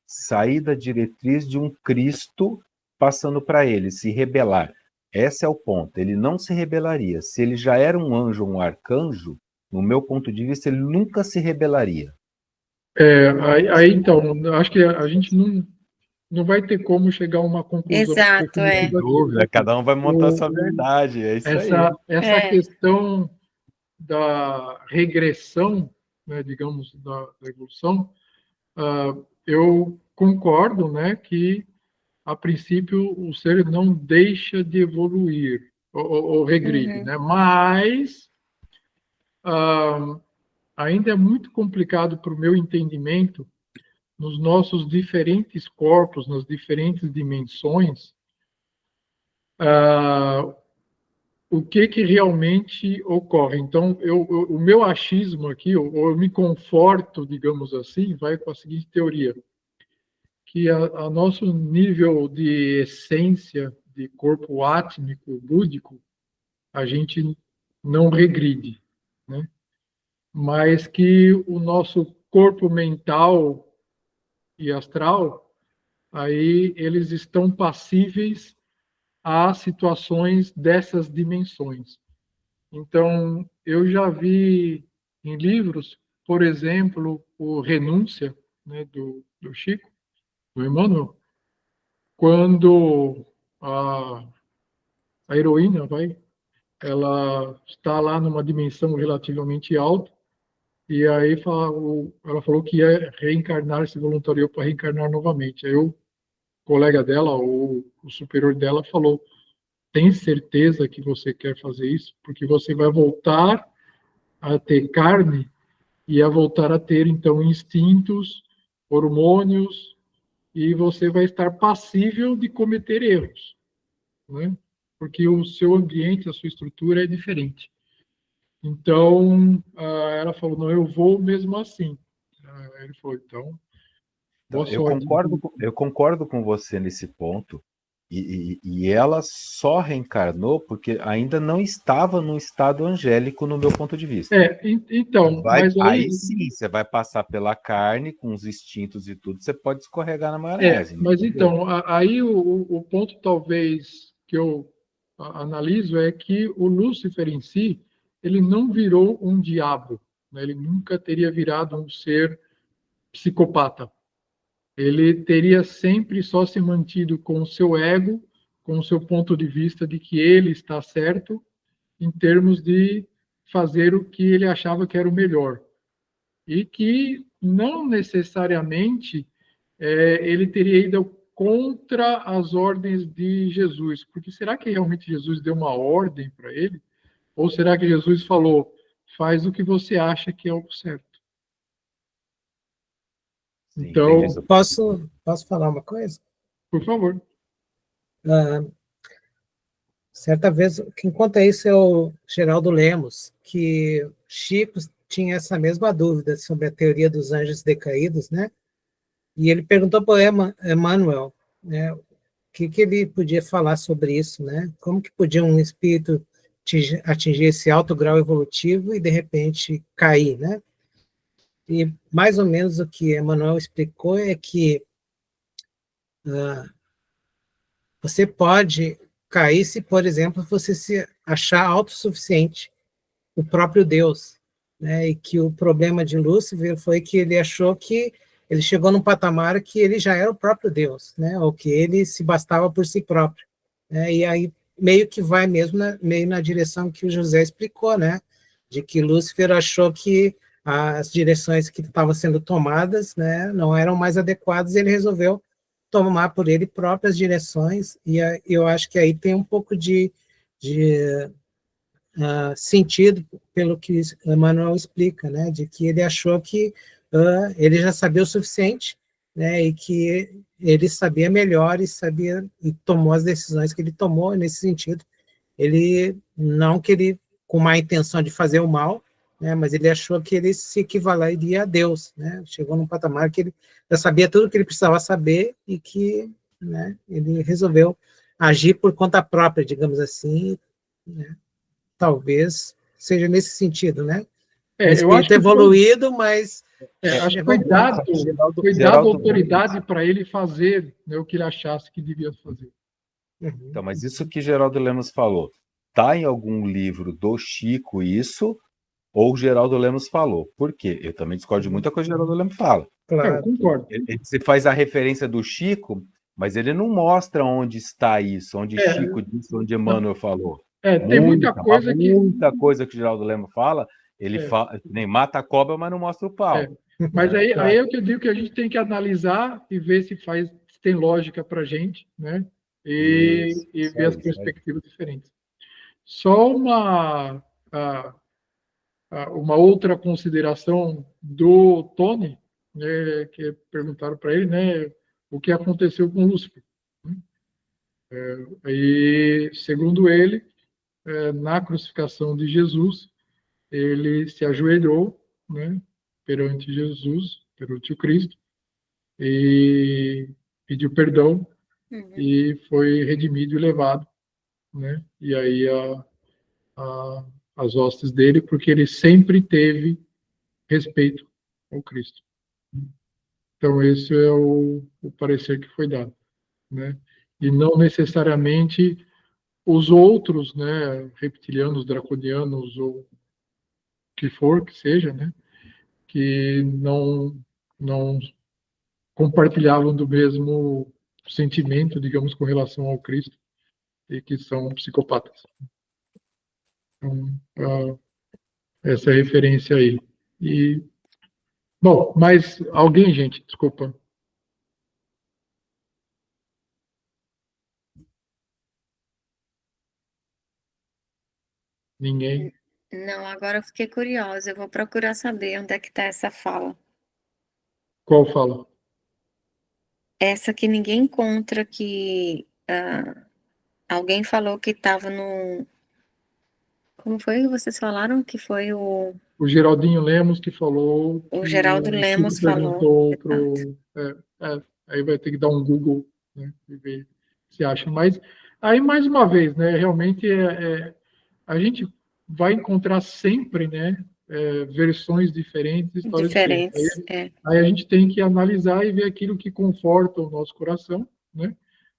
sair da diretriz de um Cristo passando para ele, se rebelar. Esse é o ponto. Ele não se rebelaria. Se ele já era um anjo, um arcanjo, no meu ponto de vista, ele nunca se rebelaria. Então, acho que a gente não vai ter como chegar a uma conclusão Exato, definitiva aqui, Dúvida, porque cada um vai montar a sua verdade, é isso aí. essa questão da regressão, né, digamos, da evolução, eu concordo, né, que, a princípio, o ser não deixa de evoluir, ou regride, né? Mas ainda é muito complicado para o meu entendimento, nos nossos diferentes corpos, nas diferentes dimensões, o que realmente ocorre. Então, o meu achismo aqui, ou eu me conforto, digamos assim, vai com a seguinte teoria, que a nosso nível de essência, de corpo átmico, búdico, a gente não regride, né? Mas que o nosso corpo mental e astral, aí eles estão passíveis a situações dessas dimensões. Então, eu já vi em livros, por exemplo, o Renúncia, né, do Chico, do Emmanuel, quando a heroína ela está lá numa dimensão relativamente alta, e aí ela falou que ia reencarnar, se voluntariou para reencarnar novamente. Aí o colega dela, ou o superior dela, falou: tem certeza que você quer fazer isso? Porque você vai voltar a ter carne e a voltar a ter, então, instintos, hormônios, e você vai estar passível de cometer erros, né? Porque o seu ambiente, a sua estrutura é diferente. Então, ela falou: não, eu vou mesmo assim. Ele falou: então, boa sorte. Eu concordo com você nesse ponto, e ela só reencarnou porque ainda não estava num estado angélico, no meu ponto de vista. Então, mas aí sim, você vai passar pela carne, com os instintos e tudo, você pode escorregar na maionese. Mas então, aí o ponto talvez que eu analiso é que o Lúcifer em si, ele não virou um diabo, né? Ele nunca teria virado um ser psicopata. Ele teria sempre só se mantido com o seu ego, com o seu ponto de vista de que ele está certo, em termos de fazer o que ele achava que era o melhor. E que não necessariamente ele teria ido contra as ordens de Jesus. Porque será que realmente Jesus deu uma ordem para ele? Ou será que Jesus falou: faz o que você acha que é o certo? Sim, então, posso falar uma coisa? Por favor. Certa vez, quem conta isso é o Geraldo Lemos, que Chico tinha essa mesma dúvida sobre a teoria dos anjos decaídos, né? E ele perguntou para o Emmanuel, né, o que ele podia falar sobre isso, né? Como que podia um espírito atingir esse alto grau evolutivo e, de repente, cair, né? E, mais ou menos, o que Emmanuel explicou é que você pode cair se, por exemplo, você se achar autossuficiente, o próprio Deus, né? E que o problema de Lúcifer foi que ele achou que ele chegou num patamar que ele já era o próprio Deus, né? Ou que ele se bastava por si próprio, né? E aí meio que vai mesmo meio na direção que o José explicou, né? De que Lúcifer achou que as direções que estavam sendo tomadas, né, não eram mais adequadas, e ele resolveu tomar por ele próprias direções, e eu acho que aí tem um pouco de sentido pelo que Emmanuel explica, né, de que ele achou que ele já sabia o suficiente, né, e que ele sabia melhor e tomou as decisões que ele tomou nesse sentido. Ele não que ele com má intenção de fazer o mal, né, mas ele achou que ele se equivaleria a Deus, né, chegou num patamar que ele já sabia tudo o que ele precisava saber e que, né, ele resolveu agir por conta própria, digamos assim, né, talvez seja nesse sentido, né? Eu acho que evoluído, mas acho que foi dado autoridade para ele fazer, né, o que ele achasse que devia fazer. Então, mas isso que Geraldo Lemos falou, está em algum livro do Chico isso, ou Geraldo Lemos falou? Por quê? Eu também discordo de muita coisa que Geraldo Lemos fala. Claro. Eu concordo. Você faz a referência do Chico, mas ele não mostra onde está isso, onde Chico disse, onde Emmanuel falou. Tem muita coisa que... Muita coisa que o Geraldo Lema fala, ele É. fala, nem mata a cobra, mas não mostra o pau. Mas aí é o que eu digo que a gente tem que analisar e ver se tem lógica para a gente, né? E ver as perspectivas diferentes. Só uma outra consideração do Tony, né, que perguntaram para ele, né, o que aconteceu com Lúcifer. Né? E, segundo ele, na crucificação de Jesus, ele se ajoelhou, né, perante Jesus, perante o Cristo, e pediu perdão e foi redimido e levado, né? E aí as hostes dele, porque ele sempre teve respeito ao Cristo. Então esse é o parecer que foi dado, né? E não necessariamente os outros, né, reptilianos, draconianos ou o que for que seja, né, que não compartilhavam do mesmo sentimento, digamos, com relação ao Cristo, e que são psicopatas. Então, essa referência aí. E, bom, mas alguém, gente, desculpa. Ninguém? Não, agora eu fiquei curiosa. Eu vou procurar saber onde é que está essa fala. Qual fala? Essa que ninguém encontra, que alguém falou que estava no... Como foi que vocês falaram? Que foi o Geraldinho Lemos que falou. O Que Geraldo o Lemos Chico falou. perguntou Exato. aí vai ter que dar um Google, né, e ver se acha. Mas aí, mais uma vez, né, realmente a gente vai encontrar sempre, né, versões diferentes, histórias diferentes. Diferentes, Aí a gente tem que analisar e ver aquilo que conforta o nosso coração, né?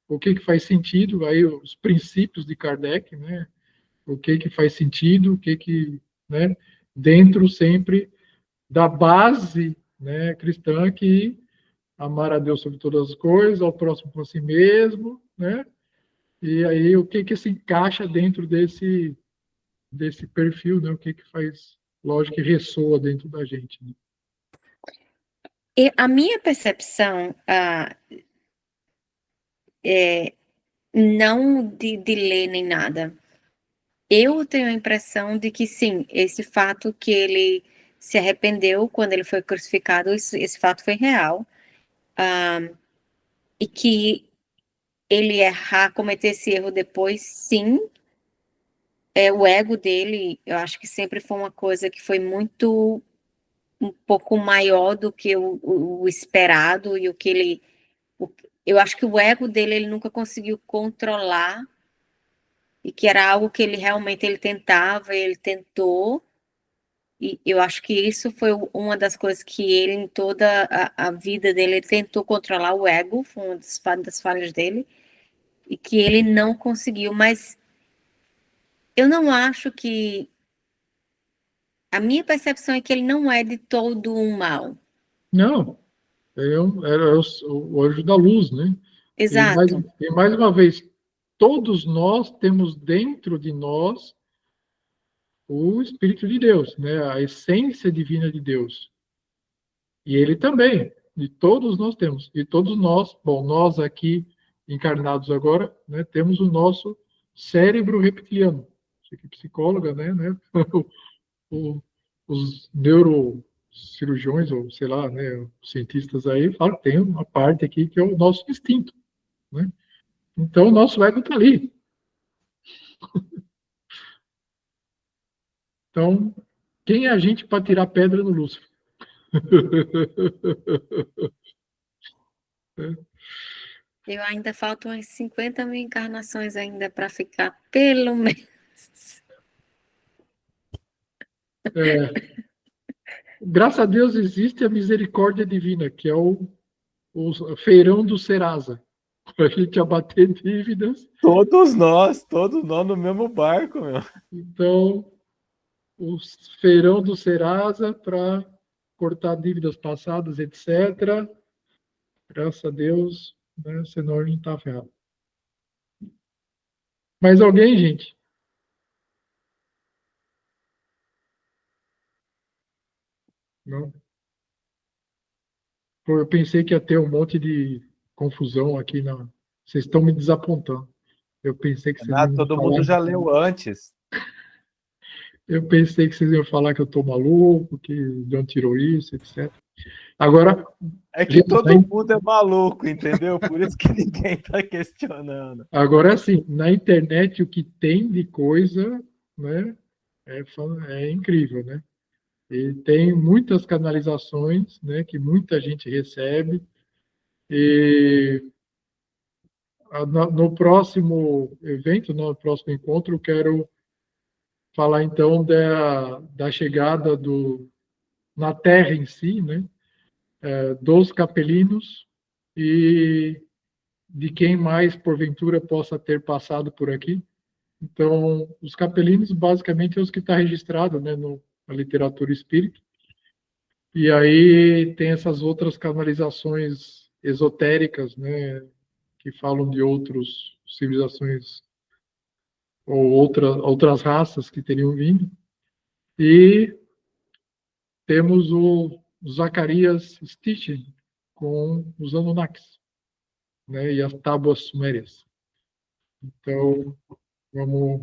O que faz sentido, aí os princípios de Kardec, né? O que faz sentido, né? Dentro sempre da base, né, cristã, que amar a Deus sobre todas as coisas, ao próximo como a si mesmo, né? E aí o que se encaixa dentro desse perfil, né? O que faz lógica e ressoa dentro da gente, né? E a minha percepção, não de ler nem nada, eu tenho a impressão de que sim, esse fato que ele se arrependeu quando ele foi crucificado, esse fato foi real, e que ele cometer esse erro depois, sim, o ego dele, eu acho que sempre foi uma coisa que foi um pouco maior do que o esperado e o que ele... Eu acho que o ego dele ele nunca conseguiu controlar, e que era algo que ele realmente ele tentou, e eu acho que isso foi uma das coisas que ele, em toda a vida dele, ele tentou controlar o ego, foi uma das falhas dele, e que ele não conseguiu, mas eu não acho que... A minha percepção é que ele não é de todo um mal. Não, era o anjo da luz, né? Exato. E mais uma vez, todos nós temos dentro de nós o Espírito de Deus, né? A essência divina de Deus. E ele também, e todos nós temos. E todos nós, bom, nós aqui encarnados agora, né, temos o nosso cérebro reptiliano. Você que é psicóloga, né? Os neurocirurgiões, ou sei lá, né, cientistas aí, falam que tem uma parte aqui que é o nosso instinto, né? Então, o nosso ego está ali. Então, quem é a gente para tirar pedra no Lúcifer? Eu ainda faltam umas 50 mil encarnações ainda para ficar, pelo menos. Graças a Deus existe a misericórdia divina, que é o feirão do Serasa, para a gente abater dívidas. Todos nós no mesmo barco, meu. Então, o feirão do Serasa para cortar dívidas passadas, etc. Graças a Deus, né, senão a gente está ferrado. Mais alguém, gente? Não. Pô, eu pensei que ia ter um monte de confusão aqui na. Vocês estão me desapontando. Eu pensei que vocês iam me Todo falar. mundo já leu antes. Eu pensei que vocês iam falar que eu estou maluco, que de onde tirou isso, etc. Agora, É que gente, todo mundo é maluco, entendeu? Por isso que ninguém está questionando. agora assim, na internet o que tem de coisa, né, é incrível, né? E tem muitas canalizações, né, que muita gente recebe. E no próximo evento, no próximo encontro, eu quero falar então da chegada na Terra em si, né, dos capelinos e de quem mais, porventura, possa ter passado por aqui. Então, os capelinos, basicamente, é os que está registrado, né, na literatura espírita. E aí tem essas outras canalizações esotéricas, né, que falam de outras civilizações ou outras raças que teriam vindo. E temos o Zacarias Stitch com os Anunnakis, né, e as tábuas sumérias. Então, vamos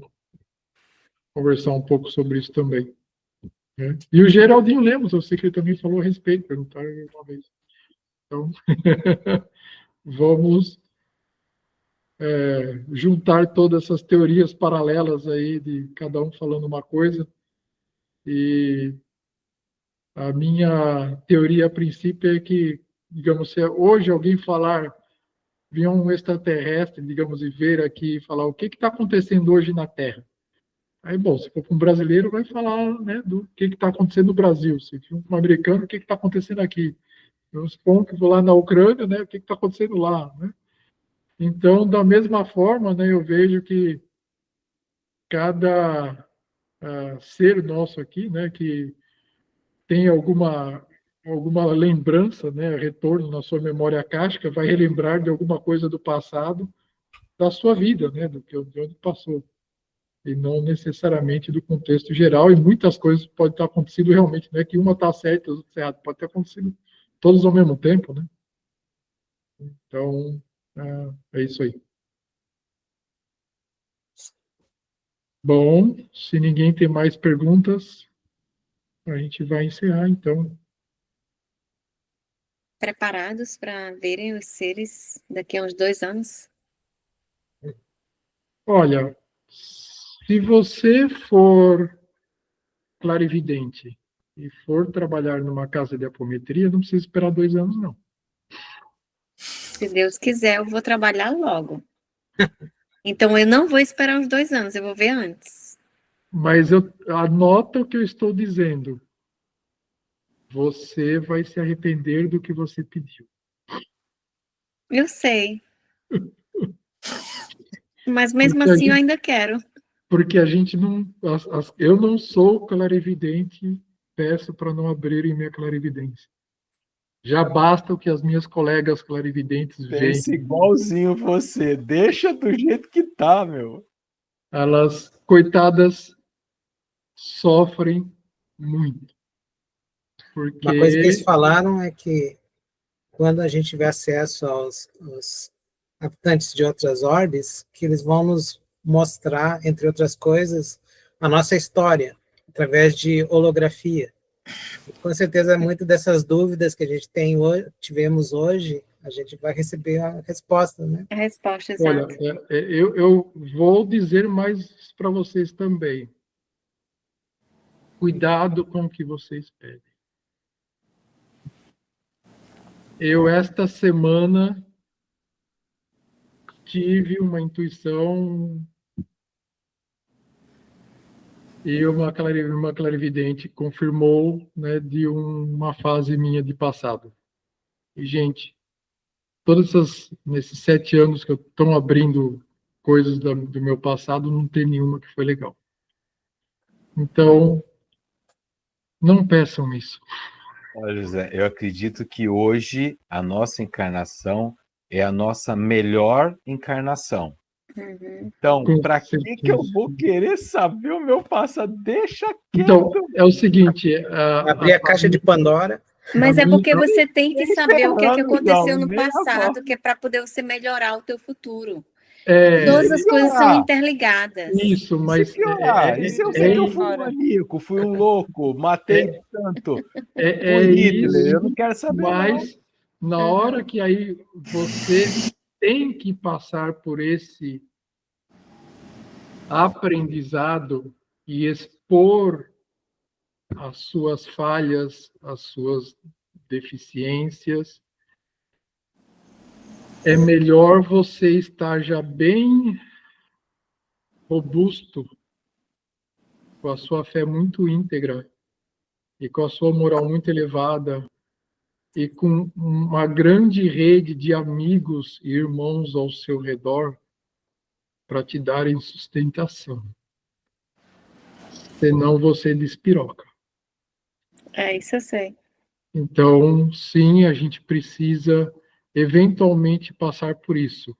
conversar um pouco sobre isso também. Né? E o Geraldinho Lemos, eu sei que ele também falou a respeito, perguntaram uma vez. Então, vamos juntar todas essas teorias paralelas aí, de cada um falando uma coisa. E a minha teoria, a princípio, é que, digamos, se hoje alguém falar, vir um extraterrestre, digamos, e ver aqui e falar o que está acontecendo hoje na Terra. Aí, bom, se for um brasileiro, vai falar, né, do que está acontecendo no Brasil. Se for um americano, o que está acontecendo aqui. Eu suponho que vou lá na Ucrânia, né, o que está acontecendo lá, né? Então, da mesma forma, né, eu vejo que cada ser nosso aqui, né, que tem alguma lembrança, né, retorno na sua memória akáshica, vai relembrar de alguma coisa do passado, da sua vida, né, de onde passou. E não necessariamente do contexto geral, e muitas coisas podem estar acontecendo realmente, não é que uma está certa e a outra está errada, pode ter acontecido todos ao mesmo tempo, né? Então, é isso aí. Bom, se ninguém tem mais perguntas, a gente vai encerrar, então. Preparados para verem os seres daqui a uns 2 anos? Olha, se você for clarividente e for trabalhar numa casa de apometria, não precisa esperar 2 anos, não. Se Deus quiser, eu vou trabalhar logo. Então, eu não vou esperar os 2 anos, eu vou ver antes. Mas anota o que eu estou dizendo. Você vai se arrepender do que você pediu. Eu sei. Mas mesmo assim, eu ainda quero. Porque a gente não... eu não sou clarividente, peço para não abrirem minha clarividência. Já basta o que as minhas colegas clarividentes veem. Pensa igualzinho você. Deixa do jeito que tá, meu. Elas, coitadas, sofrem muito. Porque... Uma coisa que eles falaram é que quando a gente tiver acesso aos habitantes de outras ordens, que eles vão nos mostrar, entre outras coisas, a nossa história, através de holografia. E, com certeza, muitas dessas dúvidas que a gente tivemos hoje, a gente vai receber a resposta, né? A resposta exata. Olha, eu vou dizer mais para vocês também. Cuidado com o que vocês pedem. Eu, esta semana, tive uma intuição e uma clarividente confirmou, né, de uma fase minha de passado. E, gente, nesses 7 anos que eu estou abrindo coisas do meu passado, não tem nenhuma que foi legal. Então, não peçam isso. Olha, José, eu acredito que hoje a nossa encarnação é a nossa melhor encarnação. Uhum. Então, Com para que eu certeza. vou querer saber o meu passado? Deixa quieto. Então, é o seguinte, Abrir a caixa de Pandora. Mas é minha- porque você tem que saber o que é que ferrando, aconteceu João, no nem a passado, que é para poder você melhorar o teu futuro. é, Todas as coisas são piorar. interligadas. isso, E se mas piorar? E se eu sei que eu fui um maníaco, fui um louco, matei tanto, é fui Hitler? isso, Eu não quero saber, não. mas na hora que aí você tem que passar por esse aprendizado e expor as suas falhas, as suas deficiências, é melhor você estar já bem robusto, com a sua fé muito íntegra e com a sua moral muito elevada e com uma grande rede de amigos e irmãos ao seu redor para te darem sustentação. Senão você despiroca. É, isso eu sei. Então, sim, a gente precisa eventualmente passar por isso.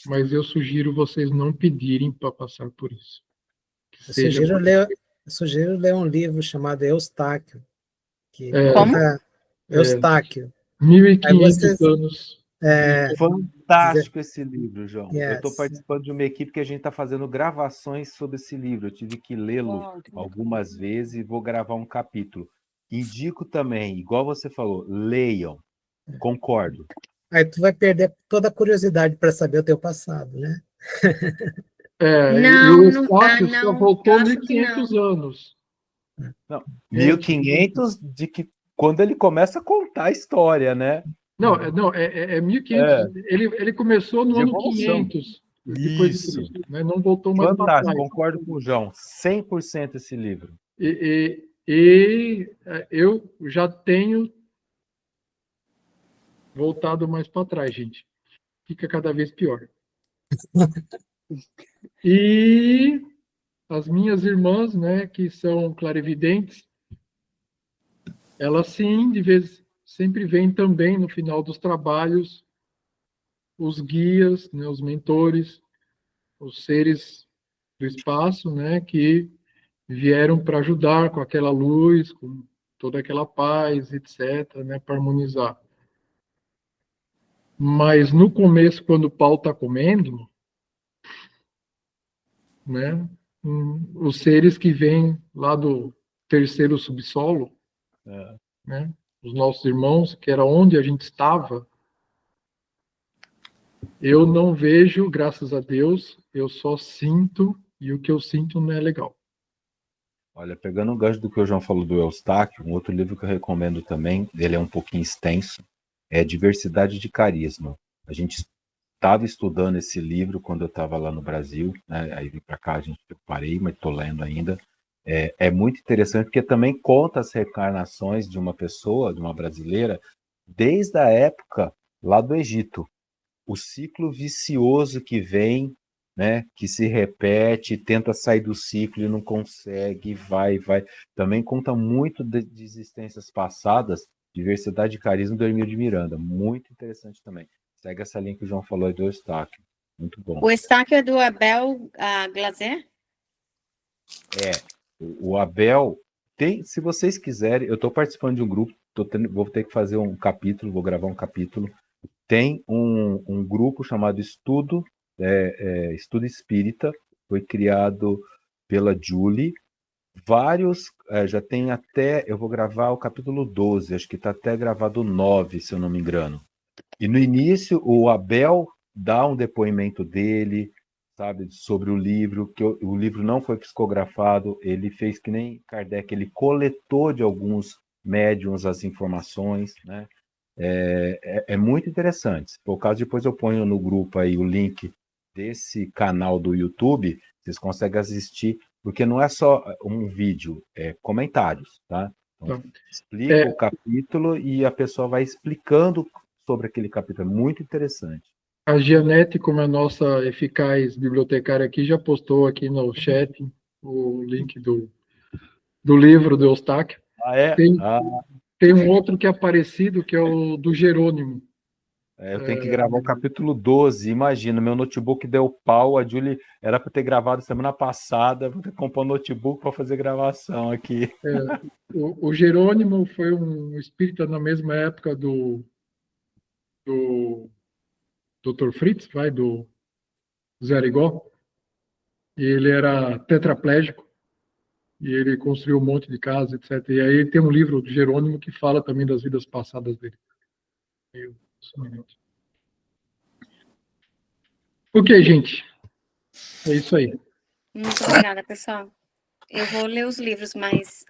Mas eu sugiro vocês não pedirem para passar por isso. Que Eu seja sugiro ler um livro chamado Eustáquio, que Como? conta Eustáquio. Aí 1500 vocês... anos. Fantástico esse livro, João. Eu estou Yes. participando de uma equipe que a gente está fazendo gravações sobre esse livro. Eu tive que lê-lo algumas vezes e vou gravar um capítulo. Indico também, igual você falou, leiam. Concordo. Aí tu vai perder toda a curiosidade para saber o teu passado, né? E Não, o não, Eustáquio só não, eu voltou acho que 1500 anos. Não, 1500 de que quando ele começa a contar a história, né? Não, é 1500. Ele começou no De ano evolução. 500 depois de Isso. Cristo, né? Não voltou mais para Fantástico, trás. concordo com o João. 100% esse livro. Eu já tenho voltado mais para trás, gente. Fica cada vez pior. E as minhas irmãs, né, que são clarividentes, elas sim, de vez sempre vêm também no final dos trabalhos os guias, né, os mentores, os seres do espaço, né, que vieram para ajudar com aquela luz, com toda aquela paz, etc., né, para harmonizar. Mas no começo, quando o pau está comendo, né, os seres que vêm lá do terceiro subsolo, né, os nossos irmãos, que era onde a gente estava, eu não vejo, graças a Deus, eu só sinto, e o que eu sinto não é legal. Olha, pegando o gancho do que o João falou do Eustáquio, um outro livro que eu recomendo também, ele é um pouquinho extenso, é Diversidade de Carisma. A gente estava estudando esse livro quando eu estava lá no Brasil, né? Aí vim para cá, eu parei, mas estou lendo ainda. É muito interessante porque também conta as reencarnações de uma pessoa, de uma brasileira, desde a época lá do Egito. O ciclo vicioso que vem, né, que se repete, tenta sair do ciclo e não consegue, vai. Também conta muito de existências passadas, Diversidade de Carisma do Hermínio de Miranda. Muito interessante também. Segue essa linha que o João falou aí do Eustáquio. Muito bom. O Eustáquio é do Abel Glaser? O Abel tem, se vocês quiserem, eu estou participando de um grupo, vou ter que fazer um capítulo, vou gravar um capítulo. Tem um grupo chamado Estudo Espírita, foi criado pela Julie. Vários, já tem até, eu vou gravar o capítulo 12, acho que está até gravado o 9, se eu não me engano. E no início, o Abel dá um depoimento dele, sabe, sobre o livro, que o livro não foi psicografado, ele fez que nem Kardec, ele coletou de alguns médiums as informações, né? É muito interessante. Se for o caso, depois eu ponho no grupo aí o link desse canal do YouTube, vocês conseguem assistir, porque não é só um vídeo, é comentários, tá? Então, explica o capítulo e a pessoa vai explicando sobre aquele capítulo. É muito interessante. A Gianete, como é a nossa eficaz bibliotecária aqui, já postou aqui no chat o link do livro do Eustáquio. Ah, é? Tem um outro que é parecido, que é o do Jerônimo. Eu tenho que gravar o capítulo 12. Imagina, meu notebook deu pau. A Julie era para ter gravado semana passada. Vou ter que comprar um notebook para fazer gravação aqui. O Jerônimo foi um espírita na mesma época do Dr. Fritz, do Zé Arigó. E ele era tetraplégico. E ele construiu um monte de casa, etc. E aí tem um livro do Jerônimo que fala também das vidas passadas dele. Ok, gente. É isso aí. Muito obrigada, pessoal. Eu vou ler os livros, mas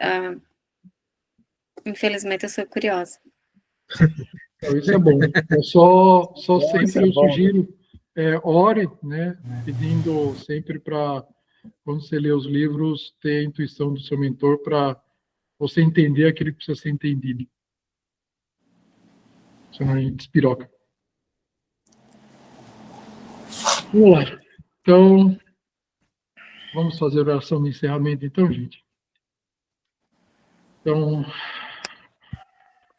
infelizmente eu sou curiosa. Isso é bom. Eu só sempre isso é eu bom. sugiro, ore, né? Pedindo sempre para, quando você lê os livros, ter a intuição do seu mentor para você entender aquilo que precisa ser entendido. Senão a gente despiroca. Vamos lá. Então, vamos fazer a oração de encerramento, então, gente. Então,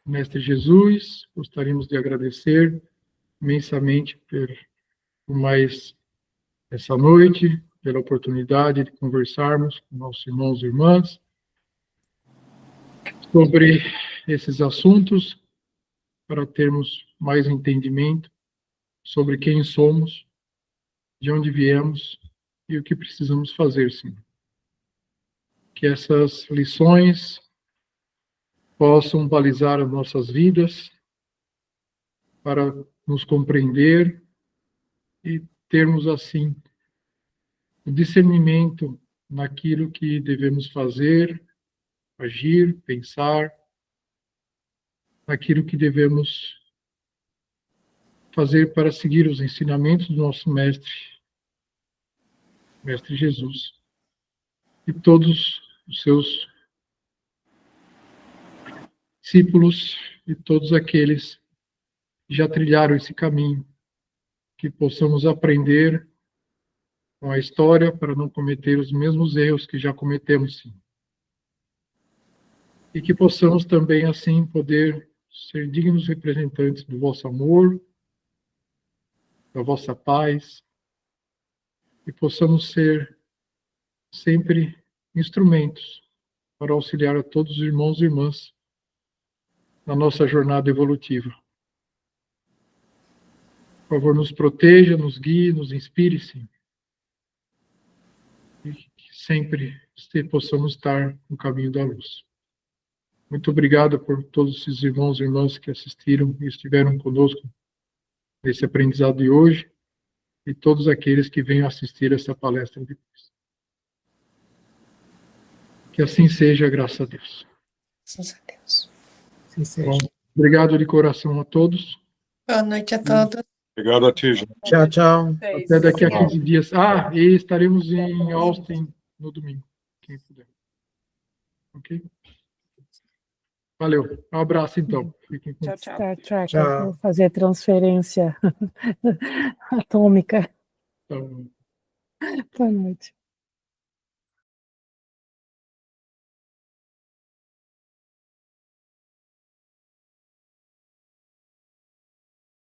Mestre Jesus, gostaríamos de agradecer imensamente por mais essa noite, pela oportunidade de conversarmos com nossos irmãos e irmãs sobre esses assuntos, para termos mais entendimento sobre quem somos, de onde viemos e o que precisamos fazer, sim. Que essas lições possam balizar as nossas vidas para nos compreender e termos, assim, o discernimento naquilo que devemos fazer, agir, pensar, naquilo que devemos fazer para seguir os ensinamentos do nosso Mestre Jesus, e todos os seus discípulos e todos aqueles que já trilharam esse caminho, que possamos aprender com a história para não cometer os mesmos erros que já cometemos, sim. E que possamos também, assim, poder ser dignos representantes do vosso amor, da vossa paz, e possamos ser sempre instrumentos para auxiliar a todos os irmãos e irmãs na nossa jornada evolutiva. Por favor, nos proteja, nos guie, nos inspire, sim. E que sempre possamos estar no caminho da luz. Muito obrigado por todos esses irmãos e irmãs que assistiram e estiveram conosco nesse aprendizado de hoje, e todos aqueles que venham assistir essa palestra depois. Que assim seja, graças a Deus. Graças a Deus. Sim, seja. Bom, obrigado de coração a todos. Boa noite a todos. Obrigado a ti, João. Tchau, tchau. Até daqui a 15 dias. E estaremos em Austin no domingo, quem puder. Ok? Valeu. Um abraço, então. Fiquem com Deus. Star Trek, Tchau. eu vou fazer transferência atômica. Então, Boa noite.